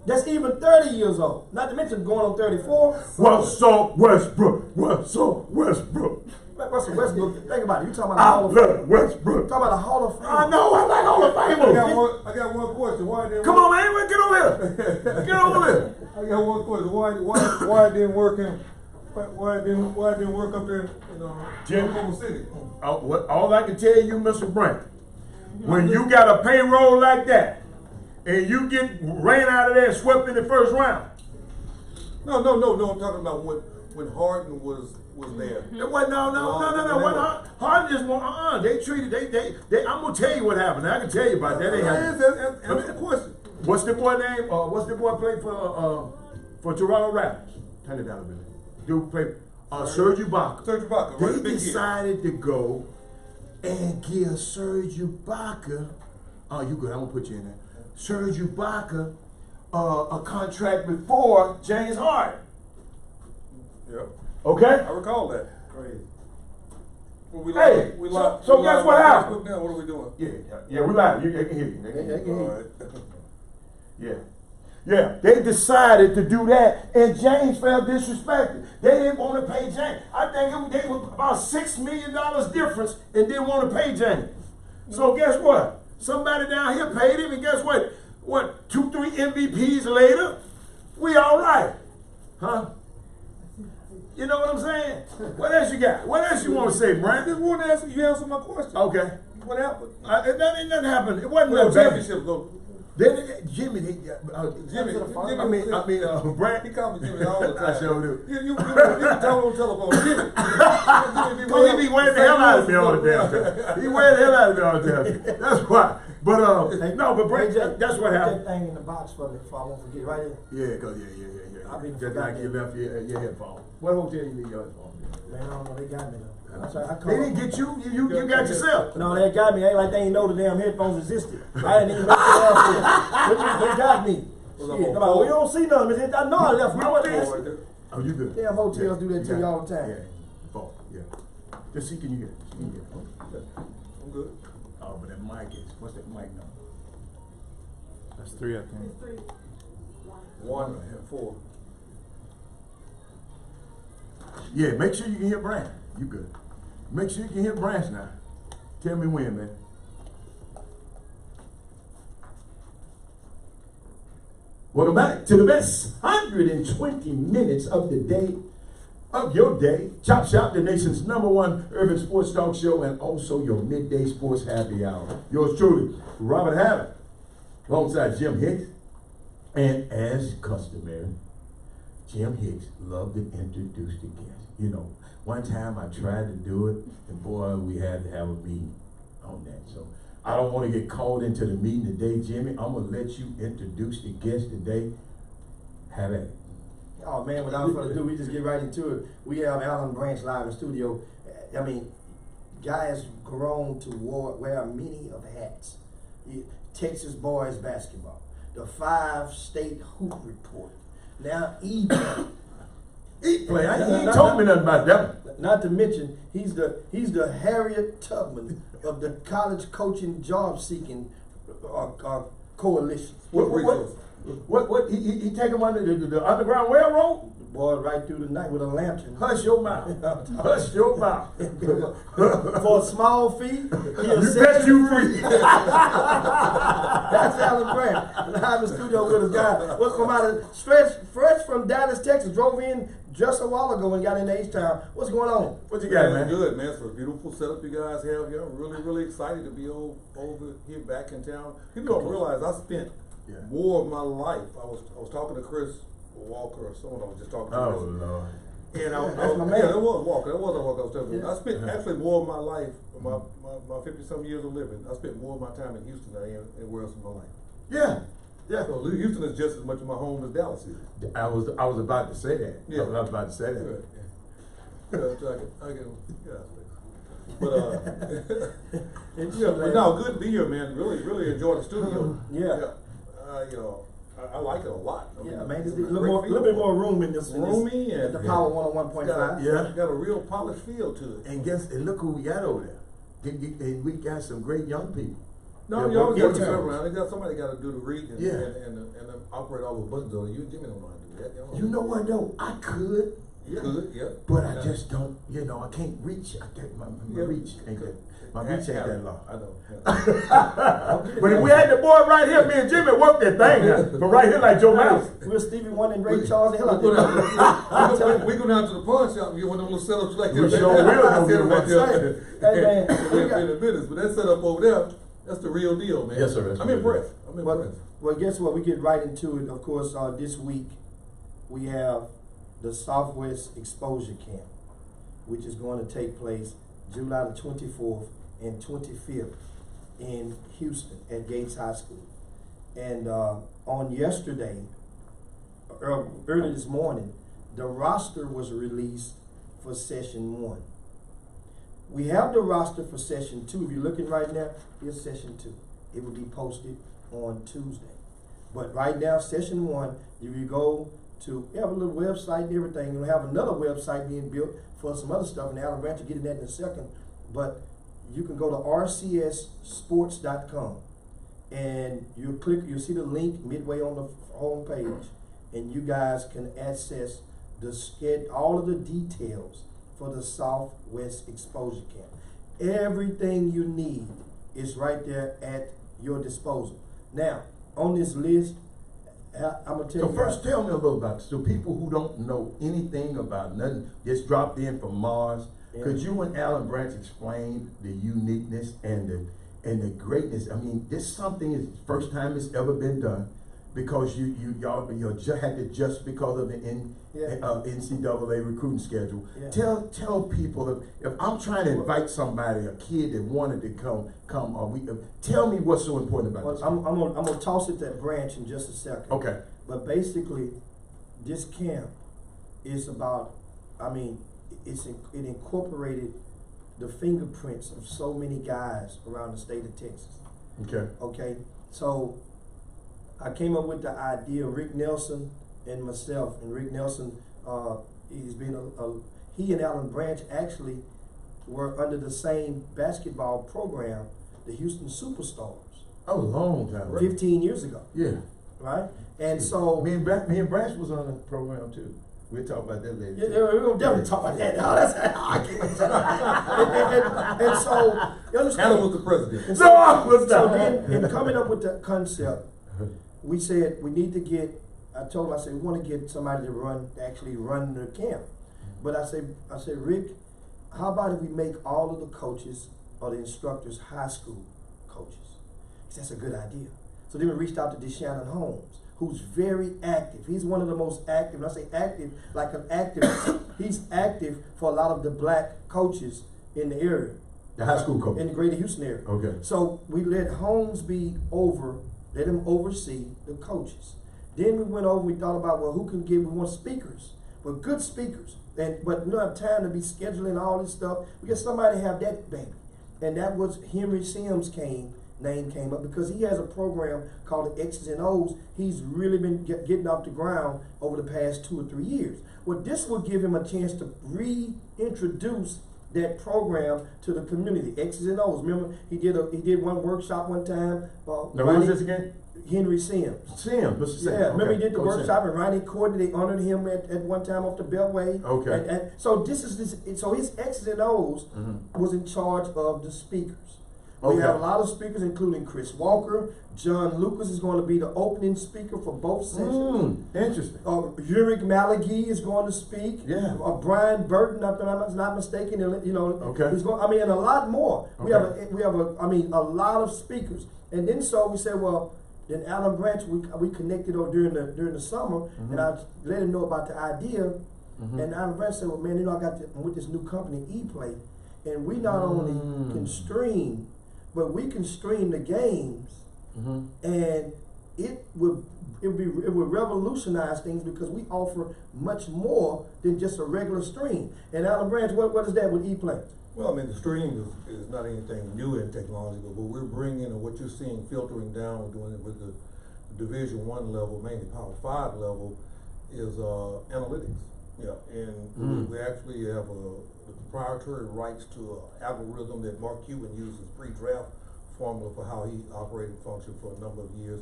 That's even 30 years old. Not to mention going on 34. Russell Westbrook. Russell Westbrook. Russell Westbrook, think about it. You talking about I the Hall of Fame. love Westbrook. Talking about the Hall of Fame. I know, I like Hall of Famers. I got one question. Why didn't Come on, man, get over here. Get over here. I got one question. Why it didn't work why it didn't work up there in Oklahoma City? All I can tell you, Mr. Brent, when you got a payroll like that, and you get ran out of there and swept in the first round. No. I'm talking about when Harden was there. No. Harden just won. They treated they. I'm gonna tell you what happened. I can tell you about that. That's the question. What's the boy name? What's the boy played for Toronto Raptors? Turn it down a minute. Dude played Serge Ibaka. Serge Ibaka. Right, They decided to go and give Serge Ibaka. Oh, you good? I'm gonna put you in there. Serge Ibaka a contract before James Harden. Yep. Okay? I recall that. Crazy. Well, so guess what happened? Now, what are we doing? Yeah, we live. They can hear you. They can hear you. All right. Yeah, they decided to do that, and James felt disrespected. They didn't want to pay James. I think they was about $6 million difference and didn't want to pay James. So guess what? Somebody down here paid him, and guess what? 2-3 MVPs later, we all right. Huh? You know what I'm saying? What else you got? What else you want to say, Brian? I just want to answer. You answered my question. Okay. What happened? Nothing happened. It wasn't Well, no bad. championship though. Jimmy, Brad. He called me Jimmy all the time. I sure do. You can tell on telephone, Jimmy. Well, he be wearing the hell out of me all the damn time. He wearing the hell out of me all the time. That's why. But no, but Brad, that's what happened. Put that thing in the box for me if I won't forget right here. Yeah, cause yeah. Just like you left your headphone. What hotel you leave your headphone? Man, I don't know. They got me though. They didn't get you. You got yourself. No, they got me. Ain't like they ain't know the damn headphones existed. I didn't even know they got me. Shit, like, we don't see nothing. I know I left. We don't answer. Oh, you good? Damn hotels do that to you all the time. Yeah. Just see, can you get it? I'm good. Oh, but that mic is. What's that mic number? That's 3, I think. 3, 1 and 4. Yeah, make sure you can hear Brand. You good? Make sure you can hear Branch now. Tell me when, man. Welcome back to the best 120 minutes of the day, of your day. Chop Shop, the nation's #1 urban sports talk show, and also your midday sports happy hour. Yours truly, Robert Hammond, alongside Jim Hicks. And as customary, Jim Hicks loved to introduce the guests. You know, one time I tried to do it, and boy, we had to have a meeting on that. So I don't want to get called into the meeting today, Jimmy. I'm going to let you introduce the guest today. Have at it. Oh man, without further ado, we just get right into it. We have Alan Branch live in studio. I mean, guy has grown to wear many of hats. Texas boys basketball, the 5-state hoop report. Now E-play. E-play. He ain't told me nothing about that. Not to mention, he's the Harriet Tubman of the college coaching job seeking coalition. What? He take him under the Underground Railroad? The boy right through the night with a lantern. Hush your mouth. Hush your mouth. For a small fee, you bet you free. That's Alan Branch. And I'm in the studio with a guy. What's from out of fresh from Dallas, Texas. Drove in just a while ago and got in H-Town. What's going on? What you got, man? Good, man. It's a beautiful setup you guys have here. I'm really excited to be over here back in town. People don't realize I spent more of my life. I was talking to Chris Walker or someone I was just talking to. Oh, Lord. And That's my man. yeah, it was Walker. It was a Walker I was talking to. I spent actually more of my life, my 50-some years of living, I spent more of my time in Houston than I am anywhere else in my life. Yeah. Yeah. So Houston is just as much of my home as Dallas is. I was about to say that. Yeah. I was about to say that. Right, yeah. So I can, but but no, good to be here, man. Really enjoy the studio. I like it a lot. I mean, Yeah, man, it's there's a a great little bit more room in this. Roomy at and the Power 101.5. Yeah. got a real polished feel to it. And look who we got over there. And we got some great young people. No, Yeah, you always work got to time. go around. Somebody got to do the reading Yeah. and operate all the buttons on it. You Jimmy don't know how to do that. You know what though? I could, You could, yeah. but I just don't. I can't reach. I get my reach ain't that. My reach ain't that long. I know. But if we had the boy right here, me and Jimmy worked that thing out. But right here, like Joe Mouse. We're Stevie Wonder and Ray Charles. The hell out We there. go down to the pawn shop and get one of them little setups like We this. sure will. I said it right there. Hey, man, we In got- a minute, but that setup over there, that's the real deal, man. Yes, sir, that's I'm the real impressed. I'm impressed. Well, guess what? We get right into it. Of course, this week we have the Southwest Exposure Camp, which is going to take place July the 24th and 25th in Houston at Gates High School. And on yesterday, early this morning, the roster was released for session 1. We have the roster for session 2. If you're looking right now, here's session 2. It will be posted on Tuesday. But right now, session 1, if you go to, we have a little website and everything. We'll have another website being built for some other stuff, and Alan Branch will get in that in a second. But you can go to rcssports.com and you'll see the link midway on the home page, and you guys can access all of the details for the Southwest Exposure Camp. Everything you need is right there at your disposal. Now, on this list, I'm gonna tell So you. first, tell me a little about this. So people who don't know anything about nothing, just dropped in from Mars. Yeah. Could you and Alan Branch explain the uniqueness and the greatness? I mean, this something is first time it's ever been done, because y'all had to just because of the NCAA recruiting schedule. Yeah. Tell people if I'm trying to invite somebody, a kid that wanted to come, tell me what's so important about Well, this. I'm gonna toss it that Branch in just a second. Okay. But basically, this camp is about, it incorporated the fingerprints of so many guys around the state of Texas. Okay. Okay, so I came up with the idea, Rick Nelson and myself, and Rick Nelson, he and Alan Branch actually were under the same basketball program, the Houston Superstars, Oh, long time. Right? 15 years ago, Yeah. right? And so, Me and Branch was on the program too. We'll talk about that later. yeah, we're gonna definitely talk about that. No, that's, I can't wait to and so, you understand? Alan was the president. And So then, in coming up with the concept, we said we need to get. I told him, I said, we want to get somebody to actually run the camp. But I said, Rick, how about if we make all of the coaches or the instructors high school coaches? He said, that's a good idea. So then we reached out to DeShannon Holmes, who's very active. He's one of the most active. And I say active, like an activist. He's active for a lot of the black coaches in the area. The high school coach. In the greater Houston area. Okay. So we let Holmes let him oversee the coaches. Then we went over, we thought about, well, we want speakers, but good speakers. But we don't have time to be scheduling all this stuff. We got somebody to have that baby. And that was Henry Sims' name came up, because he has a program called the X's and O's. He's really been getting off the ground over the past 2 or 3 years. Well, this will give him a chance to reintroduce that program to the community. X's and O's. Remember, he did one workshop one time. Now, what was this again? Henry Sims. Sims, what's the Sims? Yeah, remember he did the Coach workshop, Sims. and Ronnie Courtney, they honored him at one time off the Beltway. Okay. And so so his X's and O's was in charge of the speakers. We Okay. have a lot of speakers, including Chris Walker. John Lucas is going to be the opening speaker for both sessions. Interesting. Uric Malaghy is going to speak. Yeah. Brian Burton, if I'm not mistaken, you know, Okay. he's going. I mean, and a lot more. We Okay. have a lot of speakers. And then so we said, well, then Alan Branch, we connected during the summer, and I let him know about the idea. And Alan Branch said, well, man, you know, I'm with this new company, ePlay, and we not only can stream, but we can stream the games, and it would revolutionize things because we offer much more than just a regular stream. And Alan Branch, what is that with ePlay? Well, I mean, the stream is not anything new in technology, but what we're bringing and what you're seeing filtering down, we're doing it with the Division I level, mainly Power 5 level, is analytics. Yeah, and we actually have the proprietary rights to an algorithm that Mark Cuban uses, pre-draft formula for how he operated and functioned for a number of years.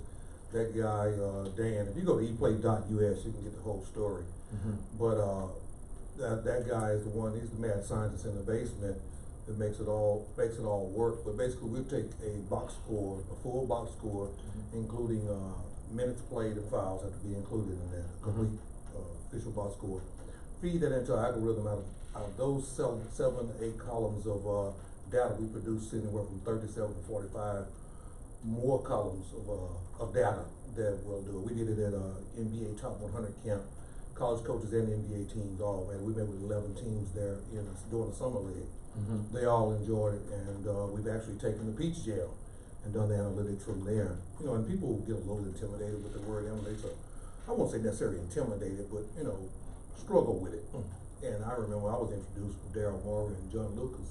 That guy, Dan, if you go to eplay.us, you can get the whole story. But that guy is the one, he's the mad scientist in the basement that makes it all work. But basically we take a box score, a full box score, including minutes played and fouls have to be included in that, complete official box score. Feed that into our algorithm out of those 7 to 8 columns of data we produce anywhere from 37 to 45 more columns of data that we'll do. We did it at NBA Top 100 camp. College coaches and NBA teams all, man. We met with 11 teams there during the summer league. They all enjoyed it, and we've actually taken the Peach Jail and done the analytics from there. You know, and people get a little intimidated with the word analytics. I won't say necessarily intimidated, but you know, struggle with it. And I remember I was introduced to Daryl Morey and John Lucas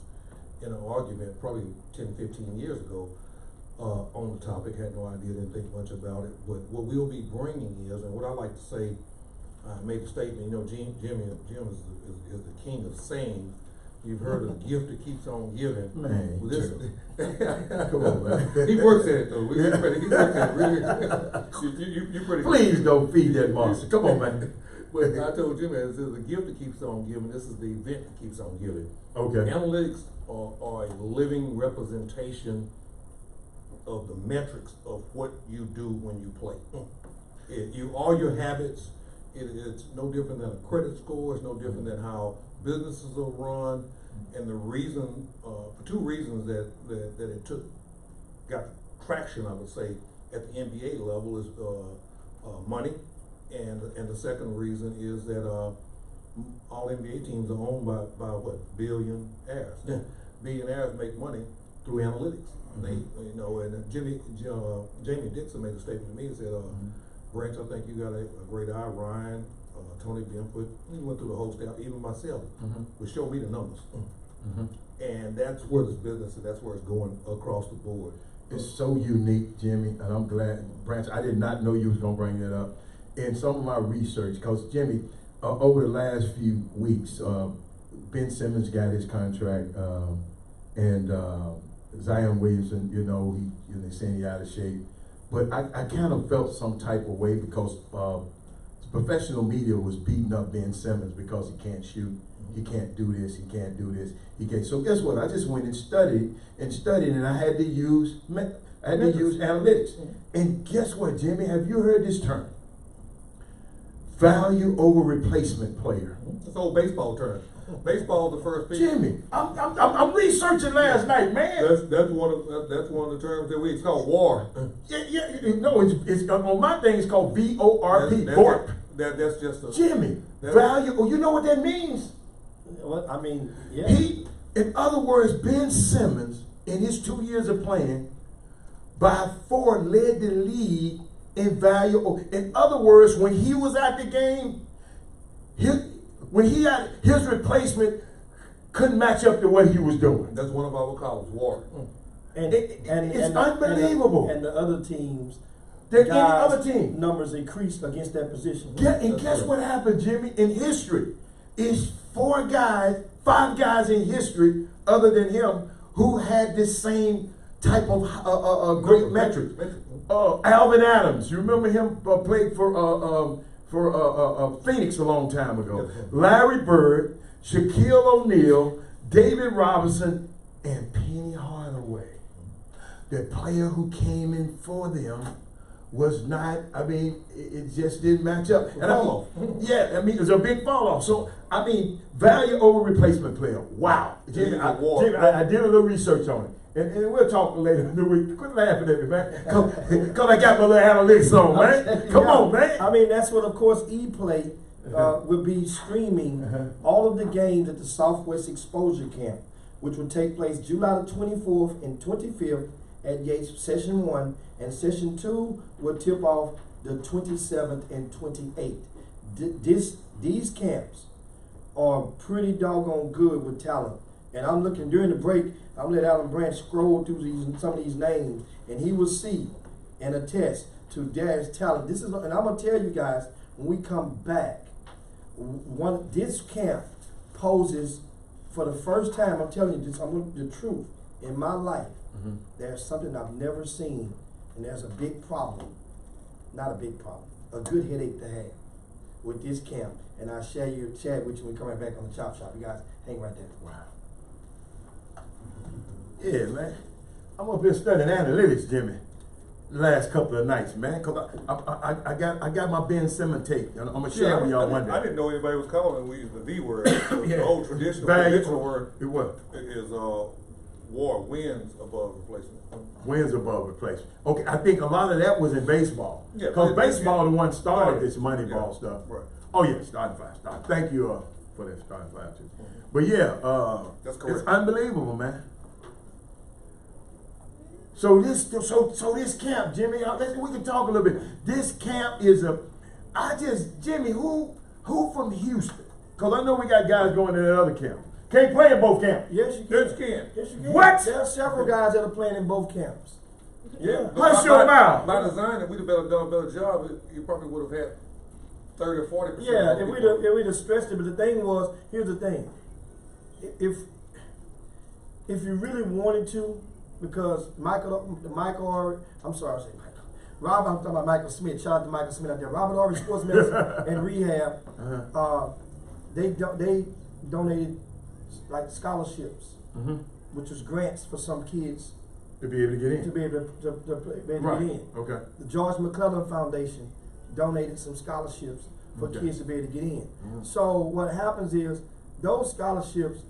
in an argument probably 10, 15 years ago on the topic. Had no idea, didn't think much about it. But what we'll be bringing is, and what I like to say, I made a statement, you know, Jim is the king of saying. You've heard of the gift that keeps on giving. Man, well, this, come on, man. He works at it though. He works at it really. You pretty. Please don't feed that monster. Come on, man. But I told Jimmy, this is the gift that keeps on giving. This is the event that keeps on giving. Okay. Analytics are a living representation of the metrics of what you do when you play. All your habits. It's no different than a credit score. It's no different than how businesses are run. And the reason, for 2 reasons that it got traction, I would say, at the NBA level is money. And the second reason is that all NBA teams are owned by what? Billionaires. Billionaires make money through analytics. They, you know, and Jamie Dixon made a statement to me and said, Branch, I think you got a great eye. Ryan, Tony Benford, he went through the whole staff, even myself, would show me the numbers. And that's where this business, and that's where it's going across the board. It's so unique, Jimmy, and I'm glad, Branch, I did not know you was gonna bring that up. In some of my research, because Jimmy, over the last few weeks, Ben Simmons got his contract, and Zion Williamson, you know, they're saying he out of shape. But I kind of felt some type of way because professional media was beating up Ben Simmons because he can't shoot, he can't do this, he can't do this, he can't. So guess what? I just went and studied, and I had to use analytics. And guess what, Jimmy? Have you heard this term? Value over replacement player. It's an old baseball term. Baseball, the first pitch. Jimmy, I'm researching last night, man. That's one of the terms that it's called WAR. No, it's on my thing. It's called VORP. VORP. That's just a Jimmy. Value. Oh, you know what that means? What I mean, yeah. In other words, Ben Simmons in his 2 years of playing, by 4 led the league in value. In other words, when he was at the game, his replacement couldn't match up to what he was doing. That's one of our columns, WAR. And it's unbelievable. And the other teams, any other team numbers increased against that position. Guess what happened, Jimmy? In history, is 5 guys in history, other than him, who had this same type of great metrics. Alvin Adams, you remember him? Played for Phoenix a long time ago. Larry Bird, Shaquille O'Neal, David Robinson, and Penny Hardaway. the player who came in for them was not, I mean, it just didn't match up. And yeah, I mean, it's a big fall off. So, I mean, value over replacement player. Wow. Jimmy, I did a little research on it. And we'll talk later in the week. Quit laughing at me, man. Cause I got my little analytics on, man. Come on, man. I mean, that's what, of course, ePlay will be streaming all of the games at the Southwest Exposure Camp, which will take place July the 24th and 25th at Yates Session 1, and Session 2 will tip off the 27th and 28th. These camps are pretty doggone good with talent. And I'm looking during the break, I'm letting Alan Branch scroll through some of these names, and he will see and attest to Dad's talent. And I'm gonna tell you guys, when we come back, this camp poses for the first time. I'm telling you this, the truth in my life. There's something I've never seen, and there's a big problem. Not a big problem, a good headache to have with this camp. And I'll share with you when we come right back on the Chop Shop. You guys hang right there. Wow. Yeah, man. I'm up here studying analytics, Jimmy, the last couple of nights, man. Cause I got my Ben Simmons tape. I'm gonna share with y'all one day. I didn't know anybody was calling it. We used the V word. The old traditional word. It was. Is war, wins above replacement. Wins above replacement. Okay, I think a lot of that was in baseball. Yeah, because baseball the one started right. this Moneyball stuff. Right. Oh yeah, starting five. Thank you for that starting five too. But yeah, that's correct. It's unbelievable, man. So this camp, Jimmy, we can talk a little bit. This camp is Jimmy, who from Houston? Because I know we got guys going to that other camp. Can't play in both camps. Yes, you can. Yes, you can. Yes, you can. What? There are several guys that are playing in both camps. Yeah. Hush your mouth. By design, if we'd have done a better job, you probably would have had 30 or 40%. Yeah, if we'd have stressed it. But the thing was, here's the thing. If you really wanted to, because I'm sorry, I say Michael. I'm talking about Michael Smith. Shout out to Michael Smith out there. Robert Ory Sports Medicine and Rehab. They donated like scholarships, which was grants for some kids to be able to get in. To be able to get in. Okay. The George McClellan Foundation donated some scholarships for kids to be able to get in. So what happens is those scholarships,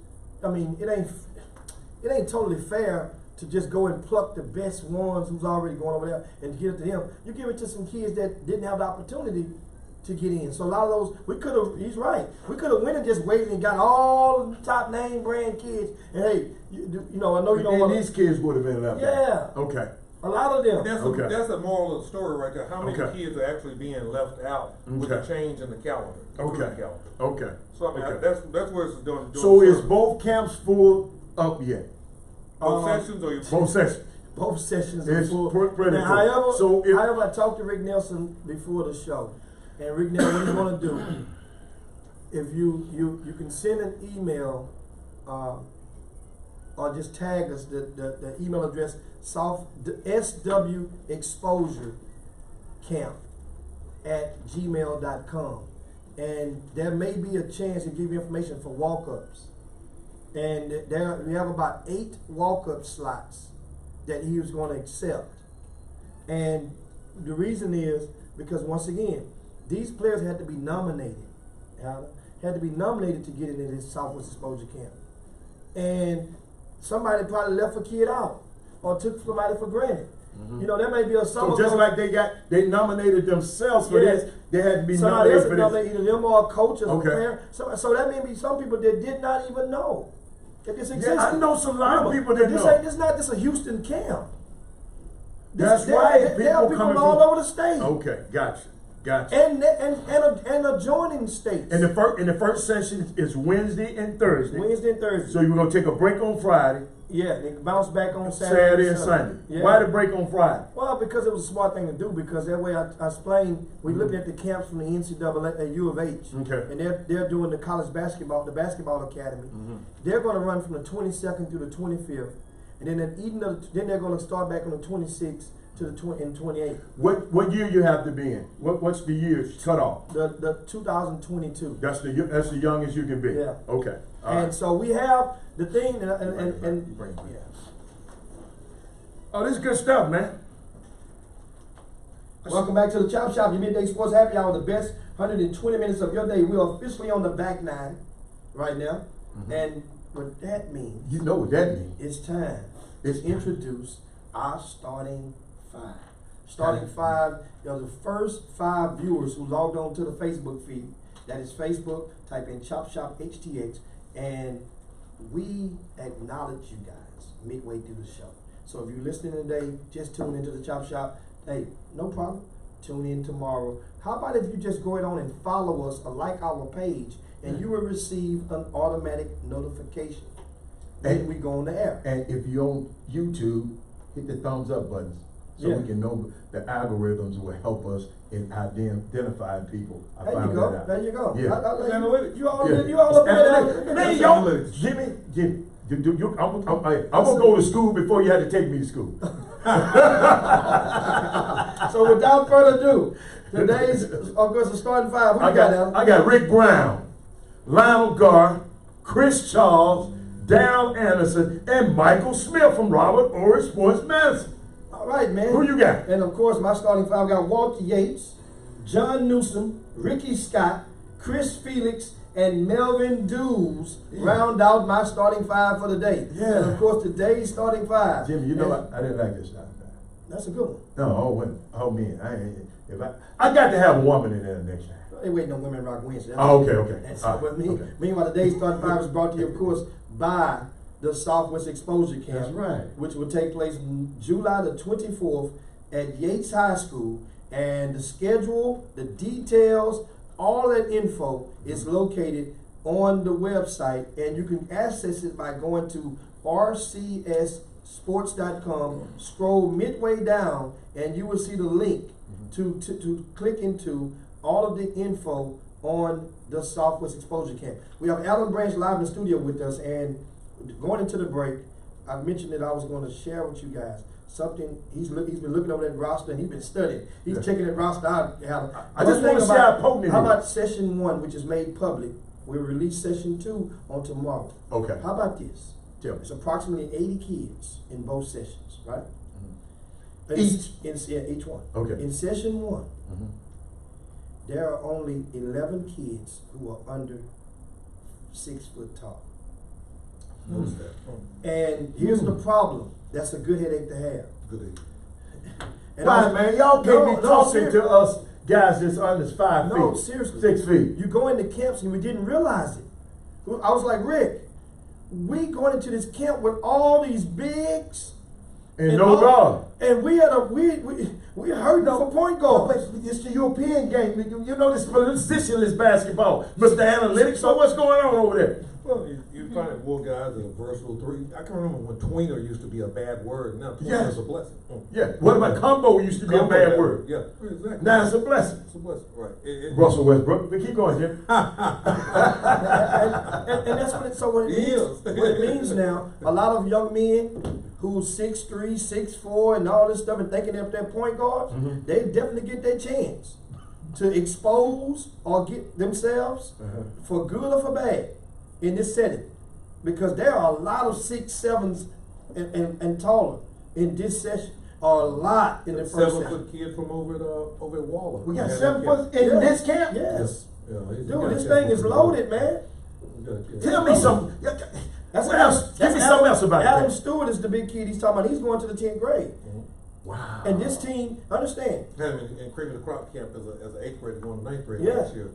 I mean, it ain't totally fair to just go and pluck the best ones who's already going over there and give it to them. You give it to some kids that didn't have the opportunity to get in. So a lot of those, he's right. We could have went and just waited and got all the top name brand kids. And hey, I know you don't want these kids would have been left out. Yeah. Okay. A lot of them. That's the moral of the story right there. How many kids are actually being left out with the change in the calendar? Okay. So I mean, that's where it's doing. So is both camps full up yet? Both sessions or both sessions? Both sessions are full. However, I talked to Rick Nelson before the show, and Rick Nelson, what he's going to do, if you can send an email, or just tag us the email address SW Exposure Camp @gmail.com, and there may be a chance to give you information for walk-ups. And we have about 8 walk-up slots that he was going to accept. And the reason is because, once again, these players had to be nominated. Had to be nominated to get into this Southwest Exposure Camp. And somebody probably left a kid out or took somebody for granted. There may be a summer. So just like they nominated themselves for this, they had to be nominated for this. Either them or a coach or a player. So that may be some people that did not even know that this existed. Yeah, I know some lot of people that know. This is not just a Houston camp. That's right. There are people all over the state. Okay, gotcha. And adjoining states. And the first session is Wednesday and Thursday. So you're gonna take a break on Friday. Yeah, they bounce back on Saturday and Sunday. Yeah. Why the break on Friday? Well, because it was a smart thing to do. Because that way, I explained. We looked at the camps from the NCAA at U of H, and they're doing the college basketball, the basketball academy. They're going to run from the 22nd through the 25th, and then then they're going to start back on the 26th to the 28th. What year you have to be in? What's the year cut off? The 2022. That's the youngest you can be. Yeah. Okay. So we have the thing, Oh, this is good stuff, man. Welcome back to the Chop Shop, your midday sports happy hour, the best 120 minutes of your day. We are officially on the back nine right now. And what that means, You know what that means. it's time It's to introduce our starting five. Starting five, are the first 5 viewers who logged on to the Facebook feed. That is Facebook, type in ChopShopHTX, and we acknowledge you guys midway through the show. So if you're listening today, just tune into the Chop Shop. Hey, no problem. Tune in tomorrow. How about if you just go ahead on and follow us or like our page, and you will receive an automatic notification when we go on the air. And if you're on YouTube, hit the thumbs up buttons so Yeah. we can know the algorithms will help us in identifying people. I There you found go. that out. There you go. Yeah. Analytics. You all, Yeah. you all up there. Man, y'all, Jimmy, I'm gonna go to school before you had to take me to school. So without further ado, today's, of course, the starting five. Who you got, Alan? I got Rick Brown, Lionel Garr, Chris Charles, Darrell Anderson, and Michael Smith from Robert Ory Sports Medicine. All right, man. Who you got? And of course, my starting five got Walter Yates, John Newsom, Ricky Scott, Chris Felix, and Melvin Dews round out my starting five for the day. Yeah. And of course, today's starting five. Jimmy, you know I didn't like this starting five. That's a good one. No, man, I got to have a woman in there next time. They waiting on Women Rock Wednesday. Oh, okay. That's All right, what I mean. okay. Meanwhile, today's starting five is brought to you, of course, by the Southwest Exposure Camp. That's right. Which will take place July the 24th at Yates High School. And the schedule, the details, all that info is located on the website. And you can access it by going to rcssports.com, scroll midway down, and you will see the link to click into all of the info on the Southwest Exposure Camp. We have Alan Branch live in the studio with us, and going into the break, I mentioned that I was going to share with you guys something. He's been looking over that roster, and he's been studying. He's checking that roster out, Alan. I just want to see how potent How it about is. session 1, which is made public? We'll release session 2 on tomorrow. Okay. How about this? Tell me. It's approximately 80 kids in both sessions, right? Each? Each one. Okay. In session 1, there are only 11 kids who are under 6 foot tall. Notice that. And here's the problem. That's a good headache to have. Good idea. And Why, man? Y'all can't be talking seriously. to us guys that's under 5 feet. No, seriously. 6 feet. You go into camps and we didn't realize it. I was like, Rick, we going into this camp with all these bigs. And no guard. And we had we hurting for point guard. But it's the European game. You know this positionless basketball. Mr. Analytics, so what's going on over there? Well, you find more guys that are versatile three. I can remember when tweener used to be a bad word. Now tweener Yeah. is a blessing. Yeah. What about combo used to be a bad word? Yeah, exactly. Now it's a blessing. It's a blessing, right? Russell Westbrook. But keep going, Jim. And that's what what it He means. is. What it means now, a lot of young men who's 6'3", 6'4", and all this stuff, and thinking they're their point guards, they definitely get their chance to expose or get themselves for good or for bad in this setting, because there are a lot of 6'7" and taller in this session. A lot in the first 7 session. foot kid from over at Waller. We got Yeah, 7 yeah. foot in this camp? Yes. Yeah, he's Dude, got this a thing kid is from loaded, man. He's got a kid. Tell me something. What else? Give me something else about Adam that. Stewart is the big kid he's talking about. He's going to the 10th grade. Wow. And this team, understand, Had him in Cream of the Crop camp as an 8th grader going to 9th grade Yeah. last year.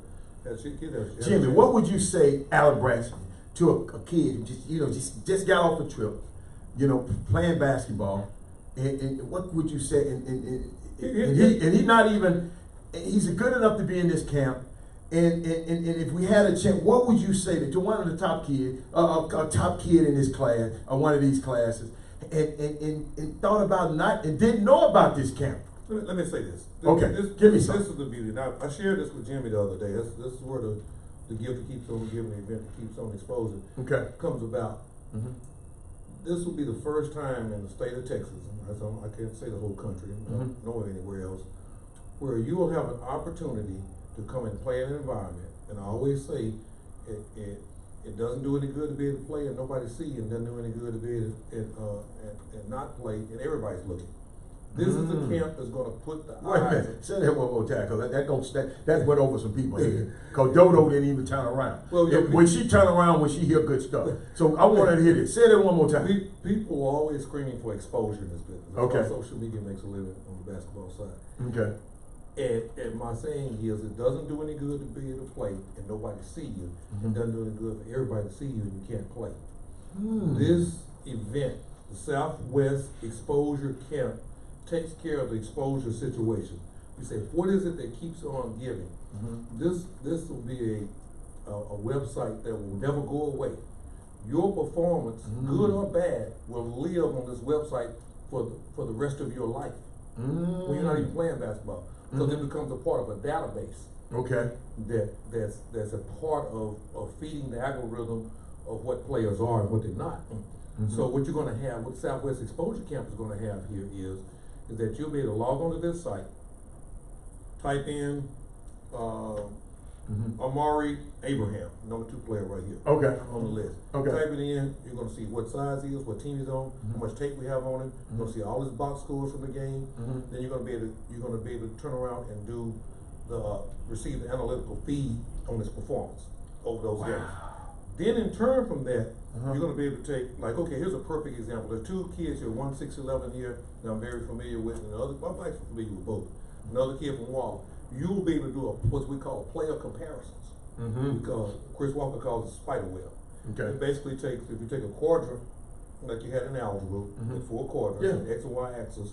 Jimmy, what would you say, Alan Branch, to a kid who just got off a trip, playing basketball, and what would you say? And he's not even, he's good enough to be in this camp. And if we had a chance, what would you say to one of the top kids, a top kid in this class, or one of these classes, and thought about and didn't know about this camp? Let me say this. Okay, give me some. This is the beauty. Now, I shared this with Jimmy the other day. This is where the gift that keeps on giving, the event that keeps on exposing, comes about. This will be the first time in the state of Texas, I can't say the whole country, I don't know of anywhere else, where you will have an opportunity to come and play in an environment. And I always say, it doesn't do any good to be able to play and nobody see you, and doesn't do any good to be able to and not play and everybody's looking. This is the camp that's gonna put the Wait a eyes. minute, say that one more time, cause that went over some people's head. Cause Dodo didn't even turn around. Well, yeah, When she turn around, when she hear good stuff. So I want her to hear this. Say that one more time. People are always screaming for exposure in this business. That's Okay. why social media makes a living on the basketball side. Okay. And my saying is, it doesn't do any good to be able to play and nobody see you. It doesn't do any good for everybody to see you and you can't play. This event, the Southwest Exposure Camp, takes care of the exposure situation. We say, what is it that keeps on giving? This will be a website that will never go away. Your performance, good or bad, will live on this website for the rest of your life. When you're not even playing basketball, because it becomes a part of a database. Okay. That's a part of feeding the algorithm of what players are and what they're not. So what you're gonna have, what Southwest Exposure Camp is gonna have here is that you'll be able to log onto this site, type in Amari Abraham, number 2 player right here. Okay. On the list. Okay. Type it in, you're gonna see what size he is, what team he's on, how much tape we have on him. You're gonna see all his box scores from the game. Then you're gonna be able to turn around and do receive the analytical feed on his performance over those games. Then in turn from that, you're gonna be able to take, like, okay, here's a perfect example. There's 2 kids here, one 6'11" here that I'm very familiar with, and the other, I'm actually familiar with both. Another kid from Waller. You'll be able to do what we call player comparisons. Because Chris Walker calls it spider web. Okay. It basically takes, if you take a quadrant, like you had in algebra, with 4 quadrants, Yeah. X and Y axis,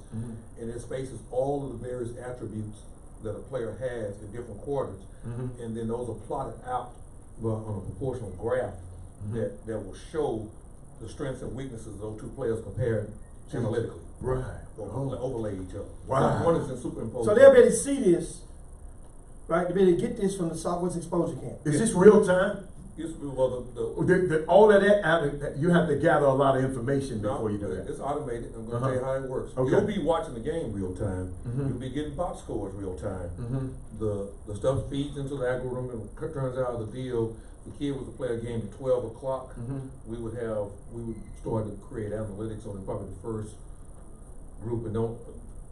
and it spaces all of the various attributes that a player has in different quadrants, and then those are plotted out on a proportional graph that will show the strengths and weaknesses of those 2 players compared analytically. Right. Or overlay each other. Wow. So one is in superimposed. So they'll be able to see this, right? They'll be able to get this from the Southwest Exposure Camp. Is this real time? Well, All of that, you have to gather a lot of information before you do that. It's automated. I'm going to tell you how it works. Okay. You'll be watching the game real time. You'll be getting box scores real time. The stuff feeds into the algorithm, and it turns out the deal. The kid was to play a game at 12 o'clock. We would start to create analytics on probably the first group, and don't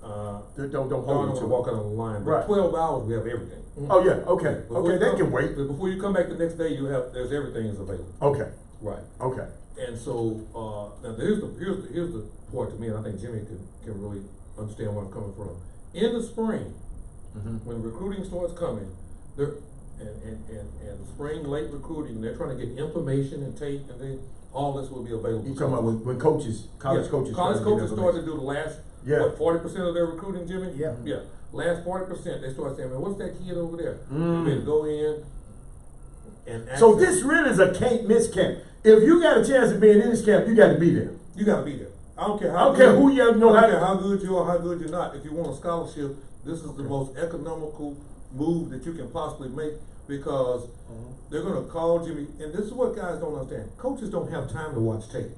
hold you to walk out on the line. But Right. 12 hours, we have everything. Oh yeah, okay, Before they you can wait. But before you come back the next day, there's everything is available. Okay, Right. okay. And so now here's the part to me, and I think Jimmy can really understand where I'm coming from. In the spring, when recruiting starts coming, and spring late recruiting, they're trying to get information and tape, and then all this will be available. You talking about when coaches, college coaches start to do the last 40% of their recruiting, Jimmy? Yeah. Last 40%, they start saying, man, what's that kid over there? You better go in and So this really is a can't miss camp. If you got a chance of being in this camp, you got to be there. You got to be there. I don't care I don't care who you know. I don't care how good you are, how good you're not. If you want a scholarship, this is the most economical move that you can possibly make, because they're going to call Jimmy, and this is what guys don't understand. Coaches don't have time to watch tape.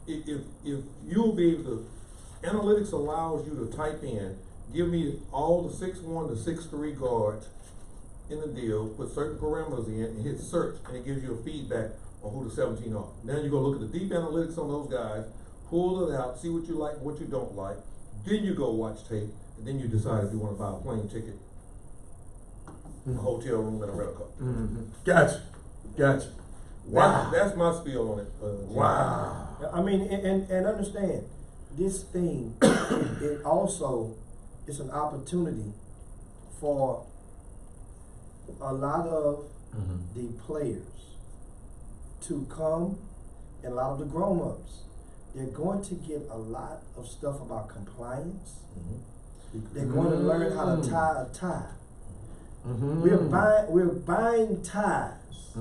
If you'll be able to, analytics allows you to type in, give me all the 6'1" to 6'3" guards in the deal, put certain parameters in, and hit search, and it gives you a feedback on who the 17 are. Now you go look at the deep analytics on those guys, pull it out, see what you like and what you don't like. Then you go watch tape, and then you decide if you want to buy a plane ticket, a hotel room, and a rental car. Gotcha. Wow. That's my spiel on it. Wow. I mean, and understand, this thing, it also is an opportunity for a lot of the players to come, and a lot of the grown-ups. They're going to get a lot of stuff about compliance. They're going to learn how to tie a tie. We're buying ties,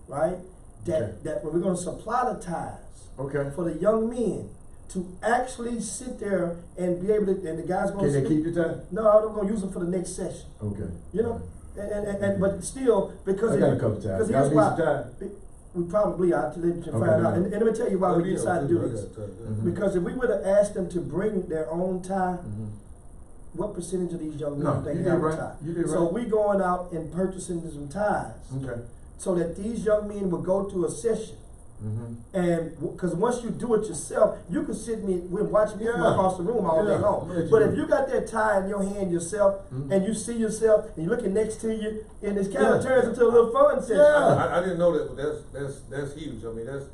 right? That we're going to supply the ties for the young men to actually sit there and be able to, and the guys going to Can they keep the tie? No, I'm going to use them for the next session. Okay. You know, and but still, because I got a couple ties. here's why. Tie? We probably ought to let you find out. And let me tell you why we decided to do this. Because if we would have asked them to bring their own tie, what percentage of these young men think have a tie? You did right. So we going out and purchasing some ties. Okay. so that these young men will go to a session. And because once you do it yourself, you can sit me and watch me from across the room all day long. But if you got that tie in your hand yourself, and you see yourself, and you're looking next to you, and it kind of turns into a little fun session. I didn't know that. That's huge. I mean, that's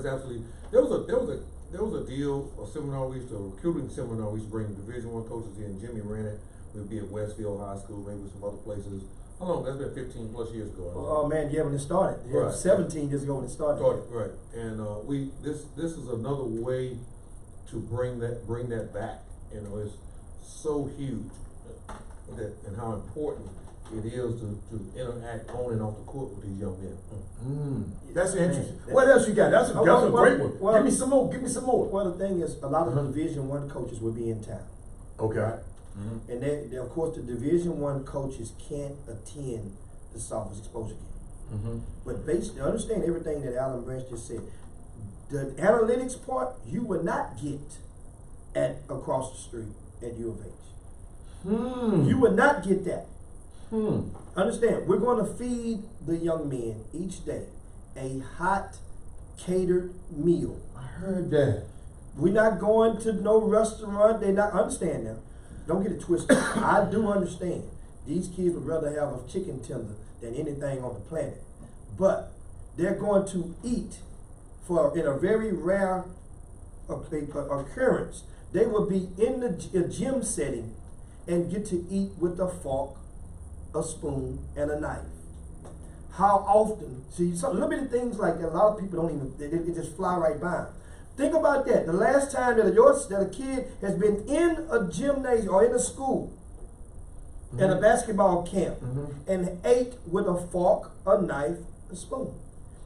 absolutely. There was a deal, a seminar we used to, a recruiting seminar we used to bring Division I coaches in. Jimmy ran it. We'd be at Westfield High School, maybe some other places. How long? That's been 15 plus years ago. Oh man, yeah, when it started. Yeah, Right. 17 years ago when it started. Right. And this is another way to bring that back. You know, it's so huge and how important it is to interact on and off the court with these young men. That's interesting. What else you got? That's a great one. Well, give me some more. Well, the thing is, a lot of Division I coaches will be in town. Okay. And they, of course, the Division I coaches can't attend the sophomore exposure game. But basically, understand everything that Alan Branch just said. The analytics part, you will not get across the street at U of H. You will not get that. Understand, we're going to feed the young men each day a hot, catered meal. I heard that. We're not going to no restaurant. They not understand now. Don't get it twisted. I do understand. These kids would rather have a chicken tender than anything on the planet. But they're going to eat in a very rare occurrence. They will be in the gym setting and get to eat with a fork, a spoon, and a knife. How often? See, some little bitty things like that, a lot of people don't even, they just fly right by. Think about that. The last time that a kid has been in a gymnasium or in a school, at a basketball camp, and ate with a fork, a knife, a spoon.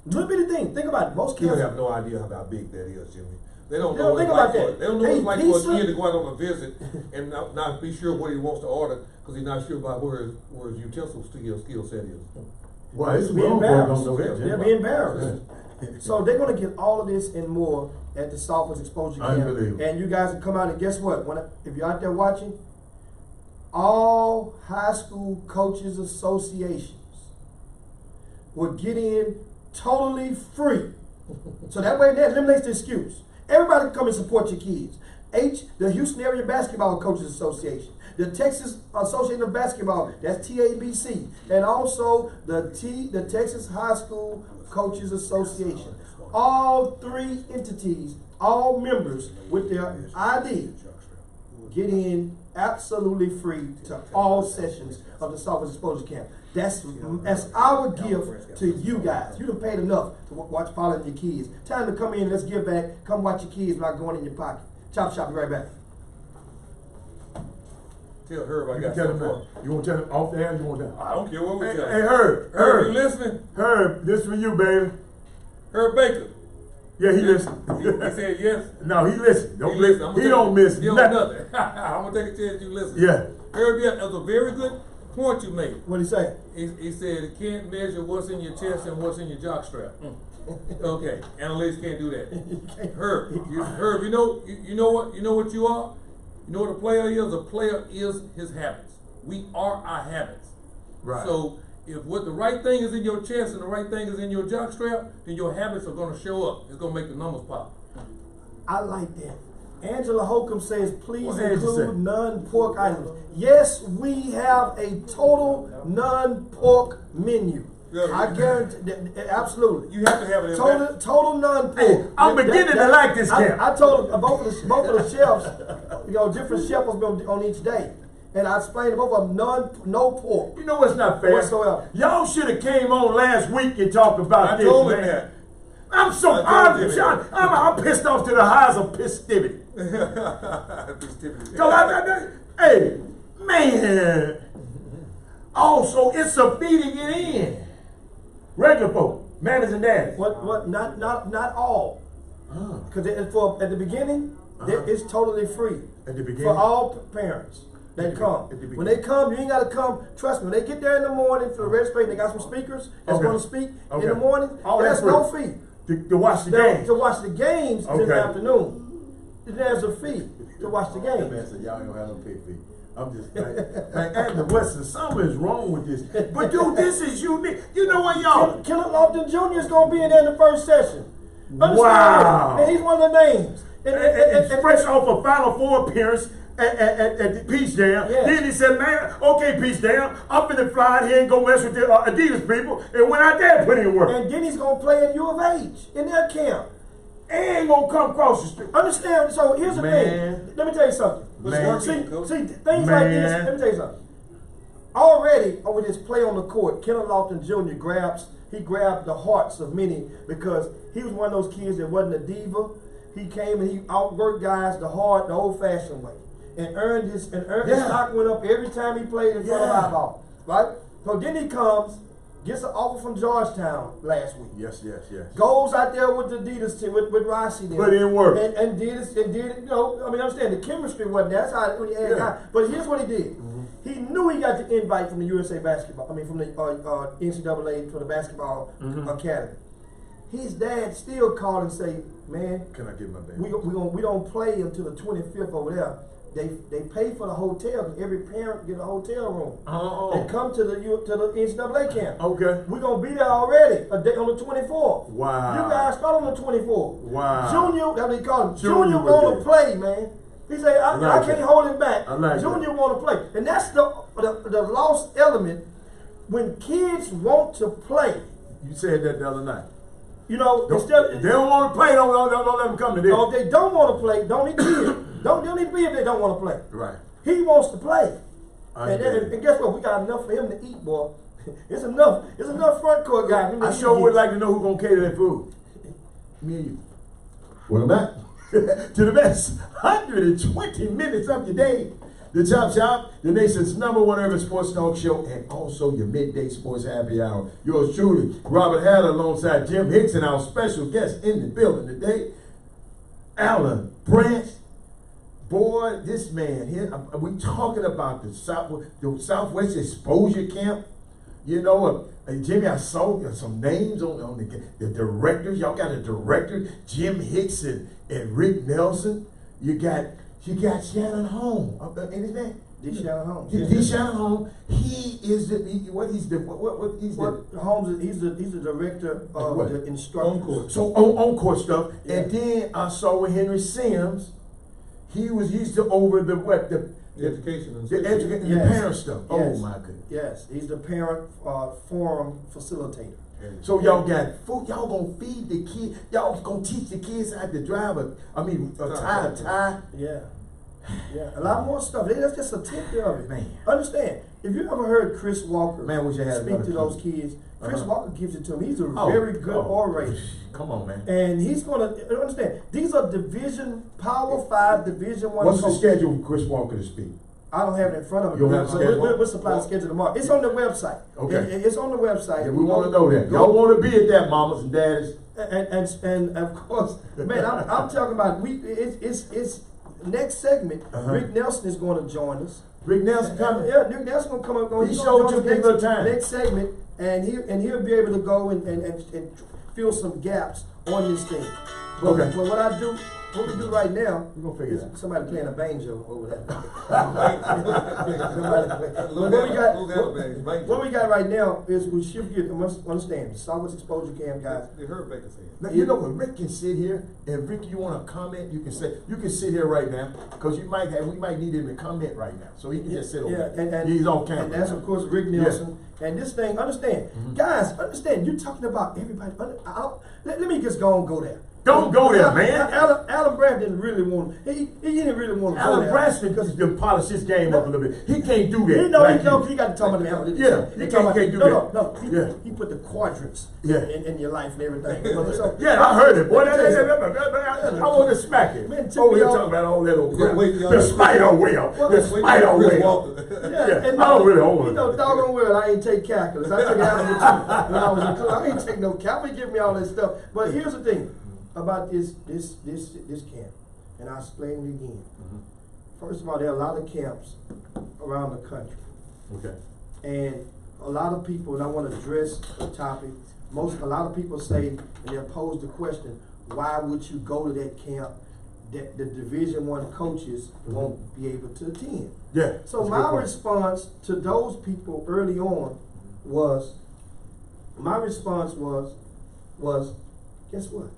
Little bitty thing. Think about it. Most kids People have no idea how big that is, Jimmy. They don't know what think it's like about that. They don't know what it's like for a kid to Pizza? go out on a visit and not be sure what he wants to order because he's not sure about where his utensils skill set is. Well, it's be embarrassed. don't know that. They'll be embarrassed. So they're going to get all of this and more at the Sophomore Exposure Camp. Unbelievable. And you guys will come out and guess what? If you're out there watching, all high school coaches associations will get in totally free. So that way that eliminates the excuse. Everybody can come and support your kids. The Houston Area Basketball Coaches Association, the Texas Association of Basketball, that's TABC, and also the Texas High School Coaches Association. All three entities, all members with their ID, get in absolutely free to all sessions of the Sophomore Exposure Camp. That's our gift to you guys. You done paid enough to watch following your kids. Time to come in, let's give back. Come watch your kids without going in your pocket. Chop Shop, be right back. Tell Herb I You got tell him something for that. You want to tell him off the air? You want to? I don't care what we tell Hey, him. Herb, You listening? Herb, this for you, baby. Herb Baker. Yeah, he listen. He said yes. No, he listen. Don't He listen. listen. He don't miss He don't nothing. nothing. I'm gonna take a chance you listen. Yeah. Herb, yeah, that was a very good point you made. What'd he say? He said it can't measure what's in your chest and what's in your jockstrap. Okay, analytics can't do that. Herb, you know what you are? You know what a player is? A player is his habits. We are our habits. Right. So if what the right thing is in your chest and the right thing is in your jockstrap, then your habits are gonna show up. It's gonna make the numbers pop. I like that. Angela Holcomb says, please What Angela include say? non-pork items. Yes, we have a total non-pork menu. Yeah. I guarantee that, absolutely. You have to have it in there. Total non-pork. Hey, I'm beginning to like this camp. I told both of the chefs, different chefs on each day. And I explained to both of them, no pork. You know what's not fair? Whatsoever. Y'all should have came on last week and talked about I this, told him man. that. I'm pissed off to the highs of festivity. Hey, man. Also, it's a feeding it in. Regular folk, mamas and daddies. What? Not all. Because at the beginning, it's totally free. At the beginning? For all parents that come. When they come, you ain't got to come. Trust me, when they get there in the morning for the registration, they got some speakers that's going to speak in the morning. There's no fee. To watch the game. To watch the games in the Okay. afternoon. There's a fee to watch the That man games. said, y'all ain't gonna have no pay fee. I'm just like at the Western, something is wrong with this. But dude, this is unique. You know what, y'all? Kenneth Lofton Jr. is going to be in there in the first session. Understand? Wow. And he's one of the names. And fresh off a Final Four appearance at the Peach Jam. Yeah. Then he said, man, okay, Peach Jam, I'm finna fly out here and go mess with the Adidas people. And went out there and put in work. And then he's going to play at U of H in their camp. Ain't gonna come across the street. Understand? So here's the Man. thing. Let me tell you something. Man. See, things like this. Let me tell you something. Already, with his play on the court, Kenneth Lofton Jr. grabbed the hearts of many because he was one of those kids that wasn't a diva. He came and he outworked guys the old-fashioned way, and earned his stock went up every time he played in front of eyeball. Right? So then he comes, gets an offer from Georgetown last week. Yes. Goes out there with the Adidas team, with Rossi there. But it worked. And did it, understand the chemistry wasn't there. That's how when you add guys. But here's what he did. He knew he got the invite from the USA basketball, from the NCAA for the basketball academy. His dad still called and say, man, can I get my baby? We don't play until the 25th over there. They pay for the hotel. Every parent get a hotel room. And come to the NCAA camp. Okay. We're gonna be there already a day on the 24th. Wow. You guys start on the 24th. Wow. Junior, that's what he called him. Junior Junior was wanna there. play, man. He said, I can't hold him back. I like Junior that. wanna play. And that's the lost element when kids want to play. You said that the other night. You know, They don't want to play. Don't let them come to this. if they don't want to play, don't need to be here. Don't need to be if they don't want to play. Right. He wants to play. I And, get it. and guess what? We got enough for him to eat, boy. It's enough front court guys. I sure would like to know who's gonna cater that food. Me and you. Welcome back to the best 120 minutes of your day. The Chop Shop, the nation's #1 urban sports talk show, and also your midday sports happy hour. Yours truly, Robert Hatter, alongside Jim Hicks, and our special guest in the building today, Alan Branch. Boy, this man here, we talking about the Southwest Exposure Camp. You know, Jimmy, I saw some names on the directors. Y'all got a director, Jim Hicks and Rick Nelson. You got Shannon Holm. And his name? Shannon Holmes. Shannon Holm. He is he's the Holmes, he's the director of what? the instructor. So on court stuff. Yeah. And then I saw with Henry Sims, he was used to over the education and the parent stuff. Yes. Oh my goodness. Yes, he's the parent forum facilitator. So y'all got food. Y'all gonna feed the kids. Y'all gonna teach the kids how to drive a tie. Yeah. Yeah, a lot more stuff. That's just a tip of it. Man. Understand, if you ever heard Chris Walker wish I had speak to those kids, Chris Walker gives it to him. He's a very good orator. Come on, man. And he's gonna understand. These are Power 5 Division 1. What's the schedule for Chris Walker to speak? I don't have it in front of me. You don't have the schedule? We'll supply the schedule tomorrow. It's on the website. Okay. It's on the website. Yeah, we want to know that. Y'all want to be at that, mamas and daddies. And of course, man, I'm talking about it's next segment. Rick Nelson is going to join us. Rick Nelson coming. Yeah, Rick Nelson going to come up. He showed you people time. Next segment, and he'll be able to go and fill some gaps on this thing. But, Okay. but what we do right now, We're gonna figure it out. somebody playing a banjo over there. What we got right now is we shift gears. Must understand the Southwest Exposure Camp, guys. You heard Baker say it. Now, you know when Rick can sit here, and Rick, you want to comment, you can sit here right now, because we might need him to comment right now, so he can just sit over there. And He's on camera. And that's of course Rick Nelson. And this thing, understand, guys, understand. You're talking about everybody. Let me just go there. Don't go there, man. Alan Branch didn't really want. He didn't really want to go Alan there. Branch didn't polish his game up a little bit. He can't do that. He know like he got to talk about the Alan. Yeah, he can't do that. No. He put the quadrants in your life and everything. So, yeah, I heard it, boy. I want to smack it. Man, Oh, we're talking about all that old crap. Wait, The spider wheel. The spider wheel. Yeah, and I don't really hold it. You know, doggone well, I ain't take calculus. I took algebra too when I was in class. I ain't take no calculus. Give me all that stuff. But here's the thing about this camp, and I'll explain it again. First of all, there are a lot of camps around the country. Okay. And a lot of people, and I want to address the topic, a lot of people say, and they'll pose the question, why would you go to that camp? that the Division I coaches won't be able to attend. Yeah. So that's a good my point. response to those people early on was, guess what?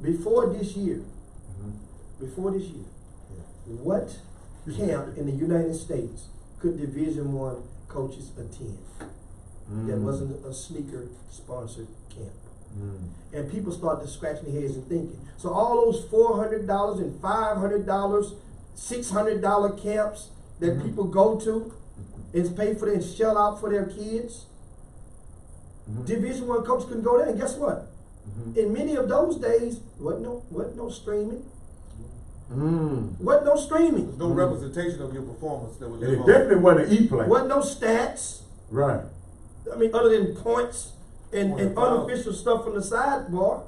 Before this year, what camp in the United States could Division I coaches attend that wasn't a sneaker sponsored camp? And people started scratching their heads and thinking. So all those $400 and $500, $600 camps that people go to and pay for and shell out for their kids, Division I coaches couldn't go there. And guess what? In many of those days, wasn't no streaming. Wasn't no streaming. There's no representation of your performance that was And it definitely wasn't an E-play. Wasn't no stats. Right. I mean, other than points and Point files. unofficial stuff from the sidebar.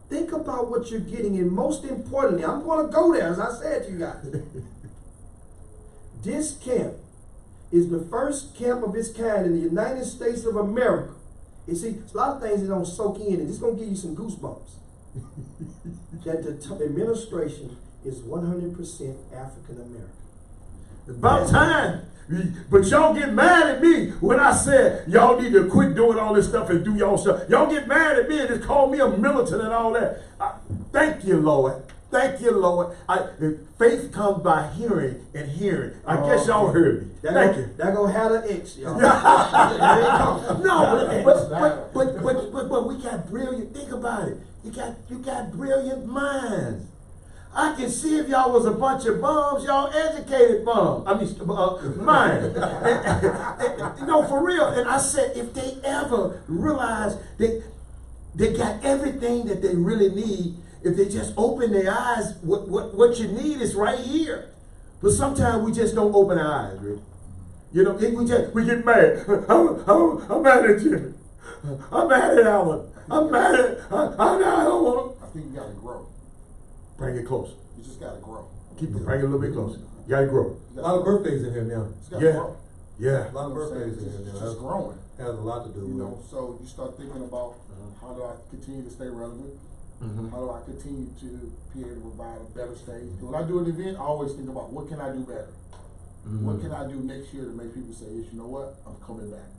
Think about what you're getting, and most importantly, I'm going to go there, as I said to you guys. This camp is the first camp of its kind in the United States of America. You see, a lot of things that don't soak in, and it's going to give you some goosebumps. That the administration is 100% African American. It's about time. But y'all get mad at me when I said y'all need to quit doing all this stuff and do y'all stuff. Y'all get mad at me and just call me a militant and all that. Thank you, Lord. Thank you, Lord. Faith comes by hearing and hearing. I guess y'all heard me. Thank you. That gonna have an X, y'all. No, but we got brilliant. Think about it. You got brilliant minds. I can see if y'all was a bunch of bums, y'all educated bums. I mean, minds. No, for real. And I said, if they ever realize that they got everything that they really need, if they just open their eyes, what you need is right here. But sometimes we just don't open our eyes, Rick. You know, we get mad. I'm mad at Jimmy. I'm mad at Alan. I'm mad at, I don't want to. I think you gotta grow. Bring it close. You just gotta grow. Keep it, bring it a little bit closer. You gotta grow. A lot of birthdays in here now. You just gotta Yeah. grow. Yeah. A lot of birthdays in here It's now. just growing. Has a lot to do You with know, so you start thinking about how do I continue to stay relevant? How do I continue to be able to provide a better stage? When I do an event, I always think about what can I do better? What can I do next year to make people say, yes, you know what, I'm coming back.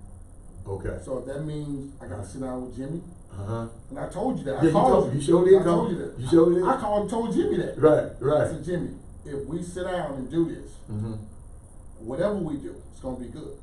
Okay. So if that means I gotta sit down with Jimmy, Uh-huh. and I told you that. Yeah, I called you showed it. I told you that. You showed it. I called and told Jimmy that. Right, I right. said, Jimmy, if we sit down and do this, whatever we do, it's gonna be good.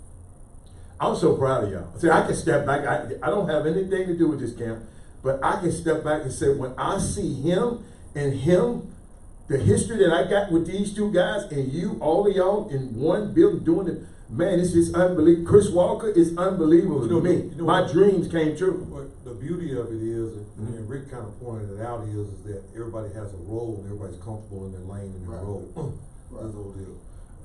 I'm so proud of y'all. See, I can step back. I don't have anything to do with this camp, but I can step back and say, when I see him, the history that I got with these two guys and you, all of y'all in one building doing it, man, it's just unbelievable. Chris Walker is unbelievable to me. My dreams came true. But the beauty of it is, and Rick kind of pointed it out, is that everybody has a role and everybody's comfortable in their lane and their Right. role. Right. That's the whole deal.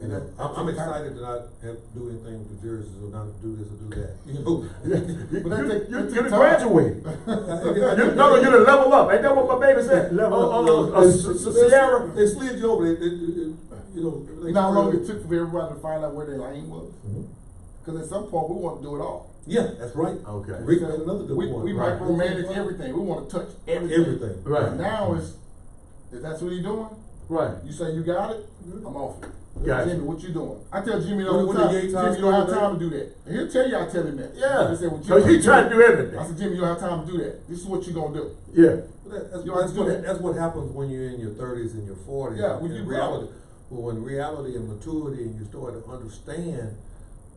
And And I'm excited to not have to do anything with the jerseys or not do this or do that. You know, You're the graduate. You're the level up. Ain't that what my baby said? Level up. Sierra. They slid you over. You know, You know how long it took for everybody to find out where their lane was? Because at some point we want to do it all. Yeah, that's right. Okay. Rick made another good We point. might micromanage everything. We want to touch everything. Everything. Right. But now is that's what he's doing? Right. You say you got it? I'm off it. Gotcha. Jimmy, what you doing? I tell Jimmy all the When time, the Jimmy, Yates house you don't have started, time to do that. And he'll tell you I tell him that. Yeah. I said, well, So Jimmy, he tried to do everything. I said, Jimmy, you don't have time to do that. This is what you're going to do. Yeah. That's what happens when you're in your 30s and your 40s. Yeah, when you in grow. reality. Well, when reality and maturity and you start to understand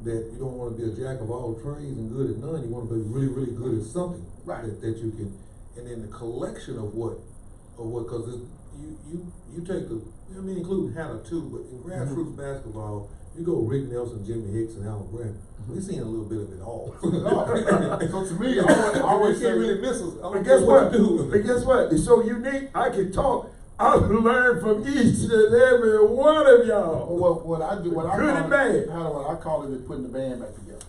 that you don't want to be a jack of all trades and good at none, you want to be really, really good at something. Right. That you can, and then the collection of what, because you take the, I mean, including Hannah too, but in grassroots basketball, you go Rick Nelson, Jimmy Hicks, and Alan Grant. We've seen a little bit of it all. So to me, I always you say, can't really miss us. I don't But care guess what? you do. But guess what? It's so unique. I can talk. I've learned from each and every one of y'all. what I do, what I Good call and bad. it, I call it is putting the band back together.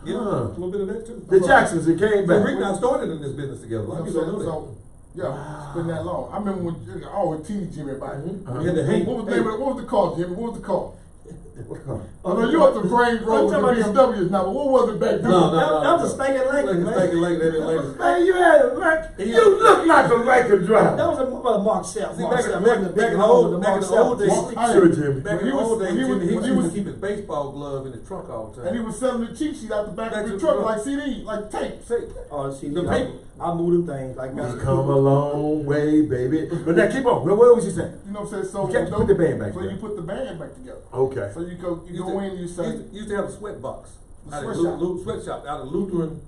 Yeah, a little bit of that too. The Jacksons that came So back. Rick and I started in this business together. A lot of people don't know that. So, yeah, it's been that long. I remember when I always tease Jimmy about it. We had to hang. What was the call, Jimmy? What was the call? I know you up the brain road with the talking about BMWs now, but what was it back then? That was a stinking Lincoln, man. Stinking Lincoln. Man, you had a Lincoln. You look like a Lincoln driver. That was a Mark Self. See, Mark back Self. in Wasn't a big the home, old the back in Mark the old Self. days, Sure, Jimmy. back in When the he old was- days, when he was- Jimmy, he when he used was- to keep his baseball glove in his trunk all the time. And he was selling the cheat sheet out the back of the truck like CD, like tapes. Oh, see, The paper. I move them things like We've come a long way, baby. But now keep on. What was you saying? You know what I'm saying? So You got to put the band back So together. you put the band back together. Okay. So you go in and you say, Used to have a sweat box. The Out of sweatshop. sweatshop out of Lutheran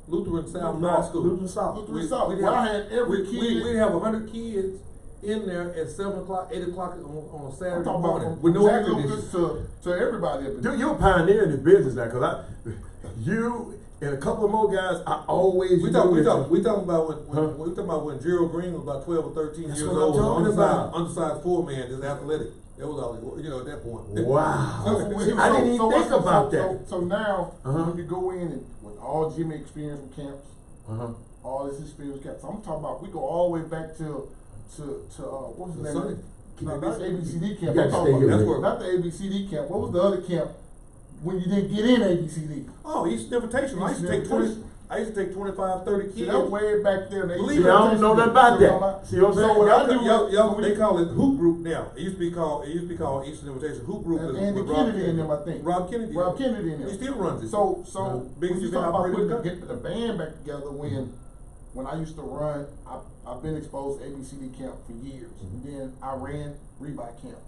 South North, High School. Lutheran South. Lutheran South. Well, I had every kid. We'd have 100 kids in there at 7 o'clock, 8 o'clock on a I'm Saturday talking about morning from with no air Jack Lucas conditioning. to everybody. Dude, you're a pioneer in the business now, cause you and a couple of more guys, I always We knew talking that about when Gerald Green was about 12 or 13 That's years what I'm old. talking about. Undersized 4-man, just athletic. That was all, at that point. Wow. So- I didn't even think so- about so- that. So now, Uh-huh. when you go in and with all Jimmy experience with camps, Uh-huh. all this experience with camps, I'm talking about, we go all the way back to what was the name of it? No, not ABCD camp. You gotta I'm talking stay about- here, That's Rick. where- Not the ABCD camp. What was the other camp when you didn't get in ABCD? Oh, Eastern Invitation. I used to take 20, I used to take 25, 30 See, kids. that way back there. They Believe See, I don't know nothing about that. See what I'm saying? So what I do Y'all, is- they call it hoop group now. It used to be called Eastern Invitation. Hoop group is And with Kennedy in them, I think. Rob Kennedy. Rob Kennedy in them. He still runs it. So biggest when you event talk about operator in the putting country. the band back together, when I used to run, I've been exposed to ABCD camp for years. Mm-hmm. And then I ran Reebok camps.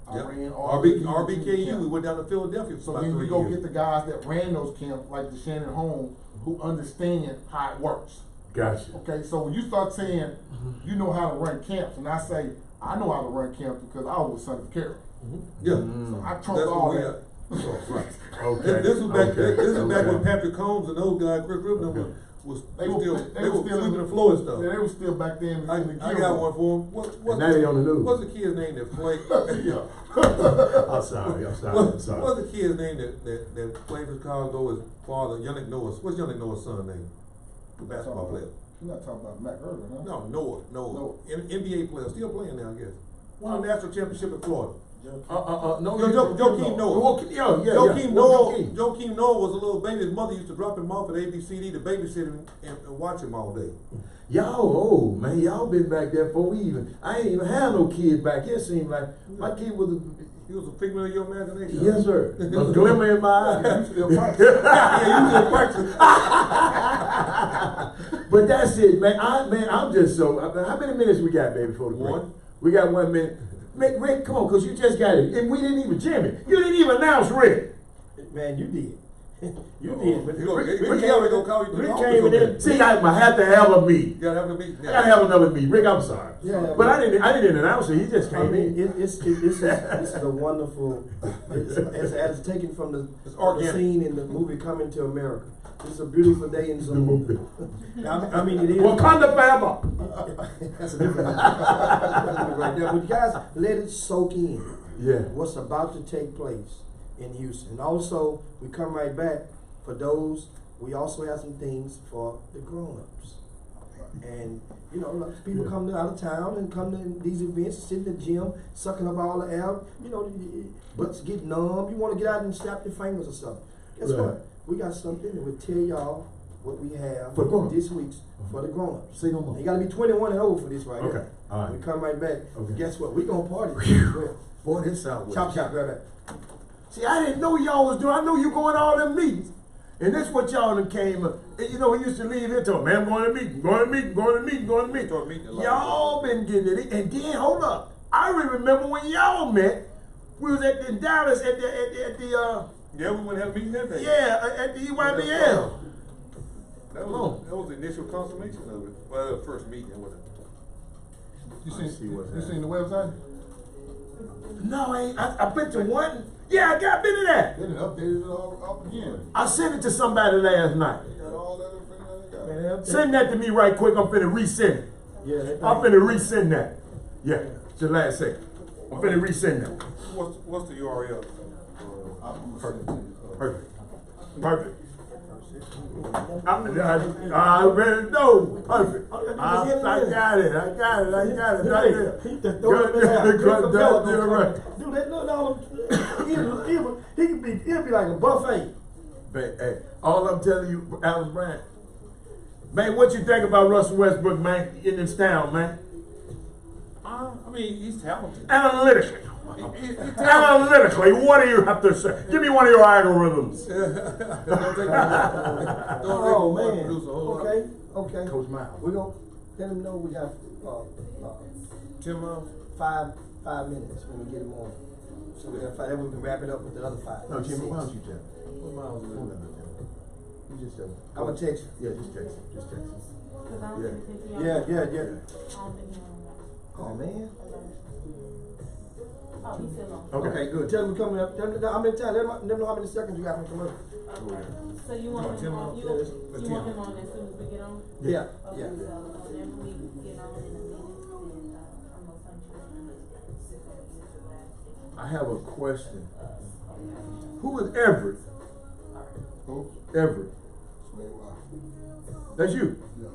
I Yep. ran all the RBKU. camps. We went down to Philadelphia for So about then 3 you go years. get the guys that ran those camps, like the Shannon Holmes, who understand how it works. Gotcha. Okay, so when you start saying you know how to run camps, and I say I know how to run camps because I was with Son of Carol. Yeah. So I That's trumped all what we that. Okay. This was back. Okay. This was back Okay. when Patrick Combs and those guys, Chris Ripken, was They were still still sweeping the floor and stuff. Yeah, they were still back then. in the I gym. got one for him. And now they on the news. What's the kid's name that played? Yeah. I'm sorry. I'm What's sorry. the kid's name that played for Chicago? His father, Yannick Noah's. What's Yannick Noah's son name? The basketball player. You're not talking about Mac Irvin, huh? No, Noah. Noah. NBA player, still playing now, I guess. Won a national championship in Florida. No, Joakim Noah. Joakim Joakim Noah was a little baby. His mother used to drop him off at ABCD to babysit him and watch him all day. Y'all old, man. Y'all been back there before we even. I ain't even have no kid back here. Seemed like my kid was. He was a figment of your imagination. Yes, sir. A glimmer in my eye. You still practice. Yeah, you still practice. But that's it, man. I'm just so. How many minutes we got, baby, for the break? 1. We got 1 minute. Rick, come on, cause you just got it, and we didn't even Jimmy. You didn't even announce Rick. Man, you did. You did. But Rick gonna call you to the Rick office came in over there. there. See, I had to have a meeting. You gotta have a meeting. I gotta have another meeting. Rick, I'm sorry. Yeah, but I didn't announce it. He just I came mean, in. this is a wonderful. It's taken from the organic. scene in the movie Coming to America. It's a beautiful day in Zoom. I mean, it is. Wakanda forever. That's a different right there. But you guys, let it soak in. Yeah. What's about to take place in Houston. And also, we come right back for those. We also have some things for the grown-ups. And you know, like, people come to out of town and come to these events, sit in the gym, sucking up all the air. You know, butts get numb. You want to get out and snap your fingers or something. Guess Right. what? We got something that will tell y'all what we have For the grown-ups. this week's for the grown-ups. Say no more. You got to be 21 and over for this right Okay. here. All right. We come right back. Okay. Guess what? We gonna party. Boy, this sound weird. Chop shop, grab that. See, I didn't know y'all was doing. I know you going to all them meetings, and that's what y'all done came. You know, we used to leave here talking, man, I'm going to meeting, going to meeting, going to meeting, going to meeting. Start meeting a lot. Y'all been getting it, and then hold up. I remember when y'all met. We was in Dallas at the Yeah, we went and had a meeting that day. at the EYBL. That was the initial consummation of it. Well, the first meeting with it. You see what's seen happening. the website? No, I ain't. I been to one. Yeah, I got been to that. They done updated it all up again. I sent it to somebody last night. They got all that information they got. Man, they Send that to me right quick. I'm finna resend it. Yeah, they I'm finna resend that. Yeah, it's the last second. I'm finna resend that. What's the URL? I'm gonna send it to you. Perfect. Perfect. I already know. Perfect. I got it. Right there. He just throw it in there. Right. Dude, that no, he'll be like a buffet. But, hey, all I'm telling you, Alan Bryant, man, what you think about Russell Westbrook, man, in this town, man? I mean, he's talented. Analytically. He's talented. Analytically, what do you have to say? Give me one of your algorithms. Don't take Oh man. produce a whole lot. Okay. Coach Miles. We're gonna let him know we got 10 miles. 5 minutes when we get him on. So we can wrap it up with the other 5. No, Jimmy, why don't you tell me? What miles is Hold it? on, you just tell me. I'm gonna text you. Yeah, just text him. Just text him. Cause I was Yeah. thinking Yeah. I don't think he'll. Oh man. Oh, he's still on. Okay, good. Tell them to come up. Tell them how many times. Let them know how many seconds you got from commercial. Okay. So you want him on? You want him on as soon as we get on? Yeah. Okay, Yeah. so whenever we get on in a minute, then I'm gonna punch you. I have a question. Who is Everett? Who? Everett. Slave life. That's you. Yeah.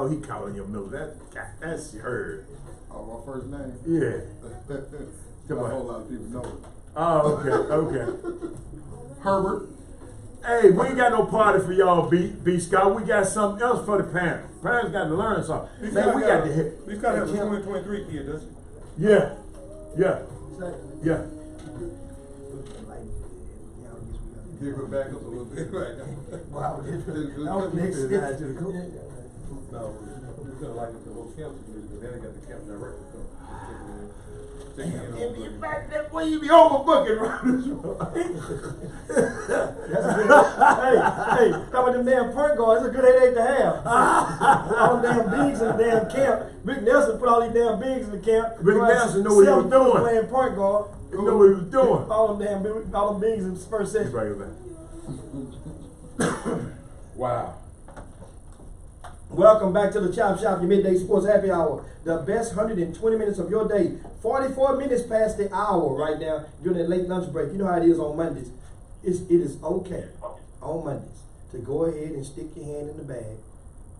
He calling your middle. That's her. Oh, my first name. Yeah. Not a whole lot of people know it. Oh, okay. Herbert. Hey, we ain't got no party for y'all, B Scott. We got something else for the parents. Parents got to learn something. Man, we got to hit. He's got to have a 2023 kid, doesn't he? Yeah. Dig her back up a little bit right now. Wow. No, we're gonna like it the whole camp because then they got the camp director come. Back that way you be overbooking, right? Hey, how about them damn point guards? It's a good headache to have. All them damn bigs in the damn camp. Rick Nelson put all these damn bigs in the camp. Rick Nelson knew what he was doing. Playing point guard. He knew what he was doing. All them bigs in the first He's section. right back. Wow. Welcome back to the Chop Shop, your midday sports happy hour. The best 120 minutes of your day. 44 minutes past the hour right now during that late lunch break. You know how it is on Mondays. It is okay on Mondays to go ahead and stick your hand in the bag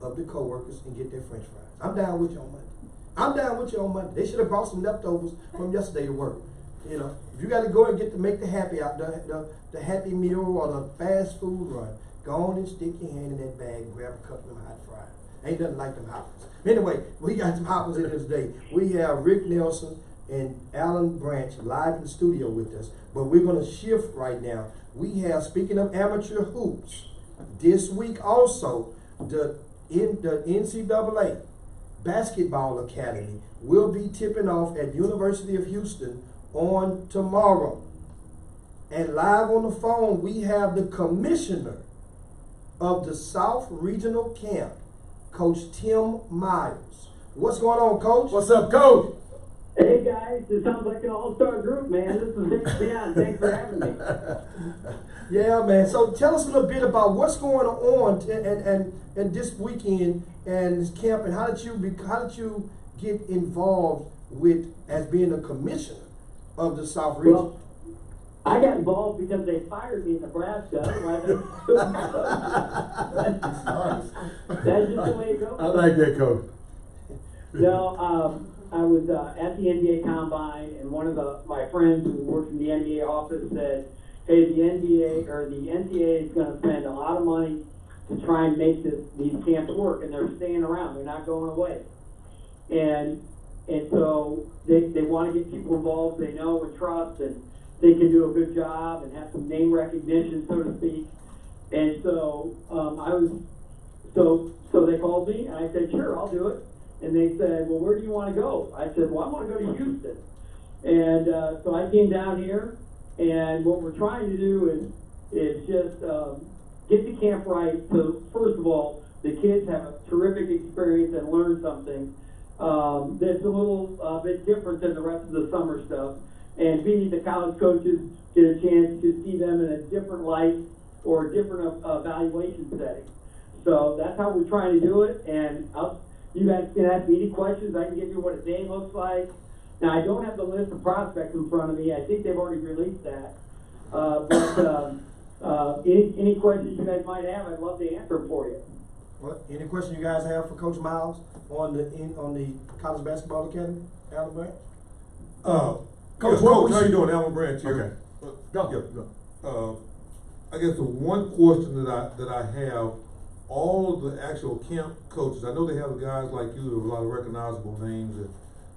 of the coworkers and get their French fries. I'm down with you on Monday. They should have brought some leftovers from yesterday to work. You know, if you got to go and make the happy out, the happy meal or the fast food run, go on and stick your hand in that bag and grab a couple of them hot fries. Ain't nothing like them hoppers. Anyway, we got some hoppers in this day. We have Rick Nelson and Alan Branch live in the studio with us, but we're going to shift right now. We have, speaking of amateur hoops, this week also, the NCAA Basketball Academy will be tipping off at University of Houston on tomorrow. And live on the phone, we have the commissioner of the South Regional Camp, Coach Tim Miles. What's going on, Coach? What's up, Coach? Hey guys, it sounds like an all-star group, man. This is Dick Dion. Thanks for having me. Yeah, man. So tell us a little bit about what's going on and this weekend and this camp, and how did you get involved with as being a commissioner of the South Region? Well, I got involved because they fired me in Nebraska. That's just the way it goes. I like that, Coach. No, I was at the NBA Combine, and one of my friends who works in the NBA office said, hey, the NBA or the NCAA is going to spend a lot of money to try and make these camps work, and they're staying around. They're not going away. And so they want to get people involved they know and trust and they can do a good job and have some name recognition, so to speak. And so so they called me, and I said, sure, I'll do it. And they said, well, where do you want to go? I said, well, I want to go to Houston. And so I came down here, and what we're trying to do is just get the camp right. So first of all, the kids have a terrific experience and learn something that's a little bit different than the rest of the summer stuff. And B, the college coaches get a chance to see them in a different light or a different evaluation setting. So that's how we're trying to do it. And you guys can ask me any questions. I can give you what a day looks like. Now, I don't have the list of prospects in front of me. I think they've already released that. Any questions you guys might have, I'd love to answer them for you. What, any question you guys have for Coach Miles on the College Basketball Academy, Alan Branch? Coach, how you doing, Alan Branch here? Okay. Go. I guess the one question that I have, all of the actual camp coaches, I know they have guys like you, there are a lot of recognizable names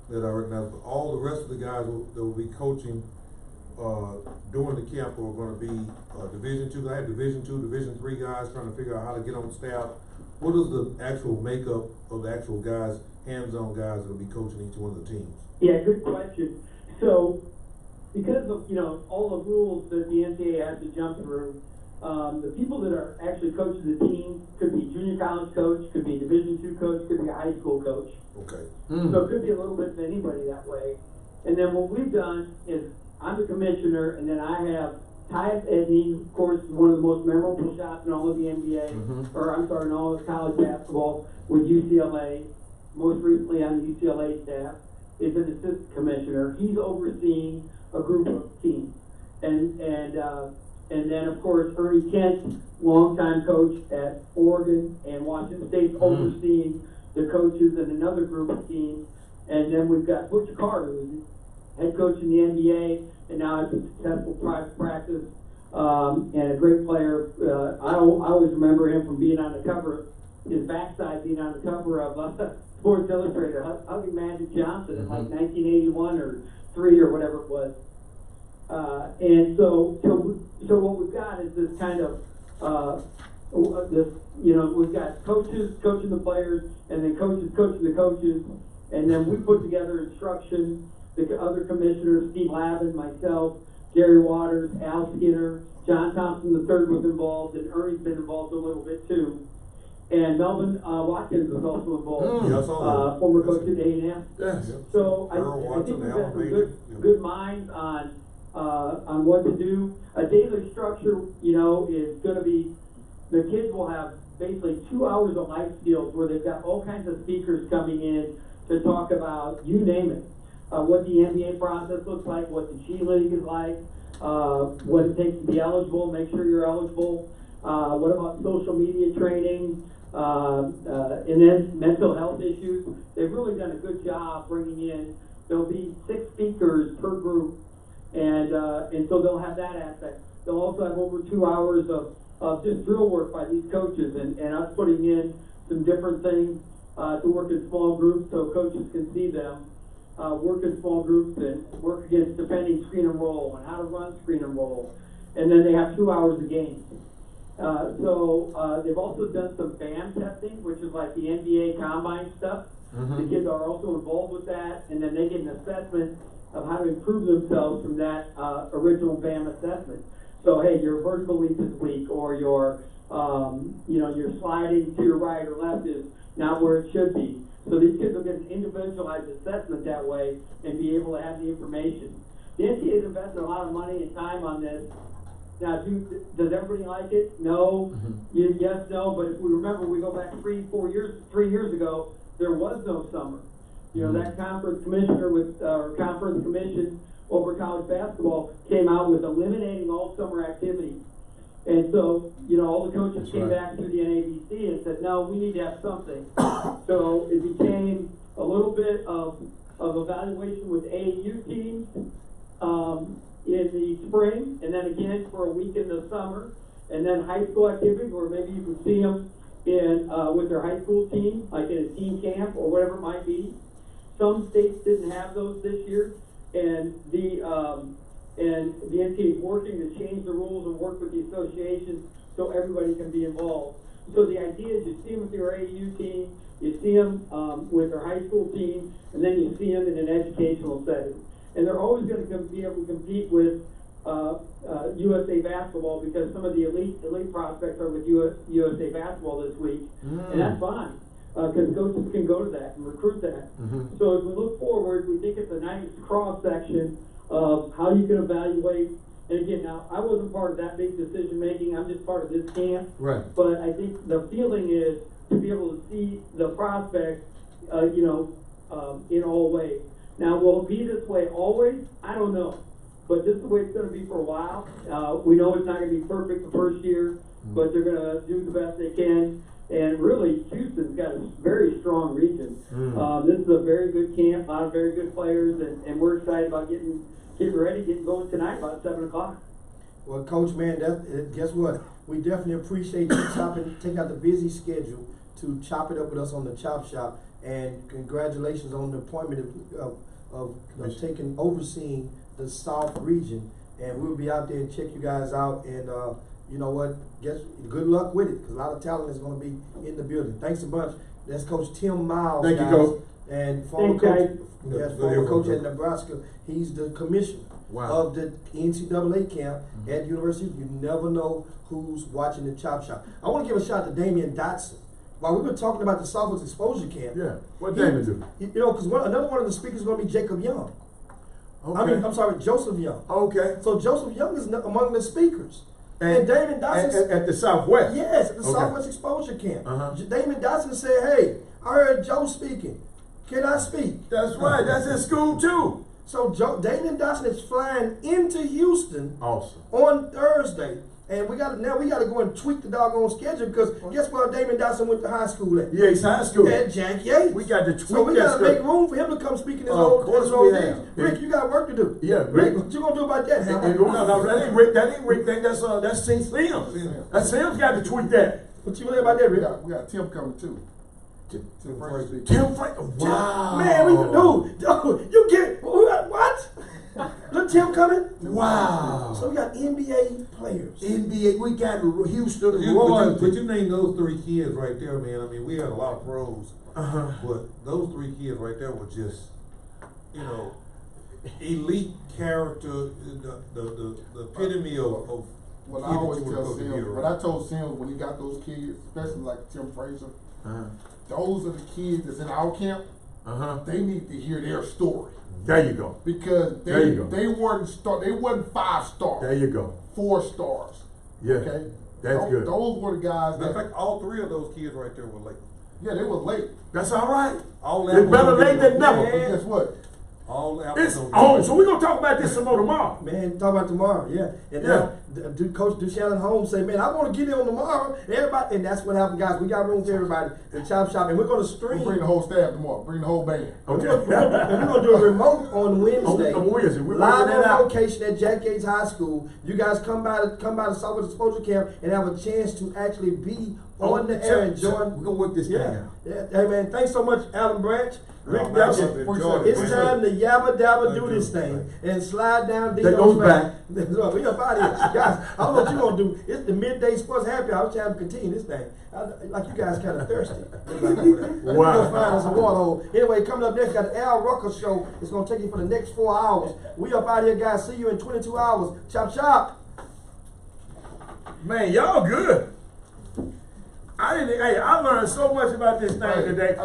that I recognize, but all the rest of the guys that will be coaching during the camp are going to be Division II. I had Division II, Division III guys trying to figure out how to get on staff. What is the actual makeup of the actual guys, hands-on guys that will be coaching each one of the teams? Yeah, good question. So, because of, all the rules that the NCAA has to jump through, the people that are actually coaching the team could be junior college coach, could be Division II coach, could be a high school coach. Okay. So it could be a little bit of anybody that way. And then what we've done is I'm the commissioner, and then I have Tyus Edney, of course, one of the most memorable shots in all of the NBA, or I'm sorry, in all of college basketball with UCLA. Most recently on the UCLA staff is an assistant commissioner. He's overseeing a group of teams, and then of course Ernie Kent, longtime coach at Oregon and Washington State, overseeing the coaches and another group of teams. And then we've got Butch Carter, who's head coach in the NBA, and now has a successful private practice, and a great player. I always remember him from being on the cover, his backside being on the cover of Sports Illustrated, hugging Magic Johnson in like 1981 or 3 or whatever it was. And so what we've got is this kind of, we've got coaches coaching the players, and then coaches coaching the coaches, and then we put together instruction. The other commissioners, Steve Lavin, myself, Gary Waters, Al Skinner, John Thompson III was involved, and Ernie's been involved a little bit too. And Melvin Watkins was also involved, former coach at A&M. Yes. So I think we've got some good minds on what to do. A daily structure, is going to be, the kids will have basically 2 hours of life skills where they've got all kinds of speakers coming in to talk about, you name it. What the NBA process looks like, what the G League is like, what it takes to be eligible, make sure you're eligible, what about social media training, and then mental health issues. They've really done a good job bringing in, there'll be 6 speakers per group, and so they'll have that aspect. They'll also have over 2 hours of just drill work by these coaches, and us putting in some different things to work in small groups so coaches can see them. Work in small groups and work against defending screen and roll and how to run screen and roll. And then they have 2 hours of games. So they've also done some BAM testing, which is like the NBA combine stuff. The kids are also involved with that, and then they get an assessment of how to improve themselves from that original BAM assessment. So hey, your vertical leap is weak, or your sliding to your right or left is not where it should be. So these kids will get an individualized assessment that way and be able to have the information. The NCAA is investing a lot of money and time on this. Now, does everybody like it? No. Yes, no. But if we remember, we go back 3 years ago, there was no summer. That conference commissioner conference commission over college basketball came out with eliminating all summer activities. And so, all the coaches came back to the NABC and said, no, we need to have something. So it became a little bit of evaluation with AAU teams in the spring, and then again for a week in the summer, and then high school activities where maybe you can see them with their high school team, like in a team camp or whatever it might be. Some states didn't have those this year, and the NCAA is working to change the rules and work with the associations so everybody can be involved. So the idea is you see them with your AAU team, you see them with their high school team, and then you see them in an educational setting. And they're always going to be able to compete with USA basketball because some of the elite prospects are with USA basketball this week, and that's fine because coaches can go to that and recruit that. So as we look forward, we think it's a nice cross section of how you can evaluate. And again, now I wasn't part of that big decision making. I'm just part of this camp. Right. But I think the feeling is to be able to see the prospects, in all ways. Now, will it be this way always? I don't know. but this is the way it's gonna be for a while. We know it's not gonna be perfect the first year, but they're gonna do the best they can. And really, Houston's got a very strong region. This is a very good camp, a lot of very good players, and we're excited about getting ready, getting going tonight about 7 o'clock. Well, Coach, man, guess what? We definitely appreciate you taking out the busy schedule to chop it up with us on the Chop Shop. And congratulations on the appointment of overseeing the South region. And we'll be out there and check you guys out. And you know what? Good luck with it, because a lot of talent is going to be in the building. Thanks a bunch. That's Coach Tim Miles. Thank you, Coach. And former coach at Nebraska. He's the commissioner of the NCAA camp at University. You never know who's watching the Chop Shop. I want to give a shout out to Damian Dotson. While we were talking about the Southwest Exposure Camp, what Damian do? You know, because another one of the speakers is going to be Jacob Young. Okay. I'm sorry, Joseph Young. Okay. So Joseph Young is among the speakers. And Damon Dotson at the Southwest. Yes, at the Southwest Exposure Camp. Damon Dotson said, "Hey, I heard Joe speaking. Can I speak?" That's right. That's in school too. So Damon Dotson is flying into Houston on Thursday. And we got to go and tweak the doggone schedule, because guess where Damon Dotson went to high school at? Yates High School. At Jack Yates. We got to tweak so we got to make room for him to come speak in his old days. Rick, you got work to do. Yeah, Rick, what you gonna do about that? No, that ain't Rick. That ain't Rick thing. That's St. Sims. That Sims got to tweak that. What you think about that, Rick? We got Tim coming too. Tim Frank. Wow. Man, dude, you get what? Look, Tim coming. Wow. So we got NBA players. NBA. We got Houston. But you name those 3 kids right there, man. I mean, we had a lot of pros, but those 3 kids right there were just, elite character, the epitome of. Well, I always tell Sims, but I told Sims when he got those kids, especially like Tim Frazier, those are the kids that's in our camp. They need to hear their story. There you go. Because they wasn't 5 stars. There you go. 4 stars. Yeah. Okay. That's good. Those were the guys. In fact, all 3 of those kids right there were late. Yeah, they were late. That's all right. It's better late than never. But guess what? It's on. So we're gonna talk about this some more tomorrow. Man, talk about tomorrow, yeah. And now, Coach DeShannon Holmes say, "Man, I want to get in on tomorrow." Everybody, and that's what happened, guys. We got room for everybody. The Chop Shop, and we're gonna stream. We'll bring the whole staff tomorrow. Bring the whole band. Okay. We're gonna do a remote on Wednesday. We're live on location at Jack Yates High School. You guys come by the Southwest Exposure Camp and have a chance to actually be on the air and join. We're gonna work this thing out. Yeah. Hey man, thanks so much, Adam Branch. Rick man, Dutton. It's time to yabba dabba do this thing and slide down That goes back. Look, we up out of here. Guys, I don't know what you're going to do. It's the midday sports happy hour. I was trying to continue this thing. Like you guys kind of thirsty. We're going to find us a water hole. Anyway, coming up next, got the Al Rucker Show. It's going to take you for the next 4 hours. We up out here, guys. See you in 22 hours. Chop, chop. Man, y'all good. I learned so much about this thing today.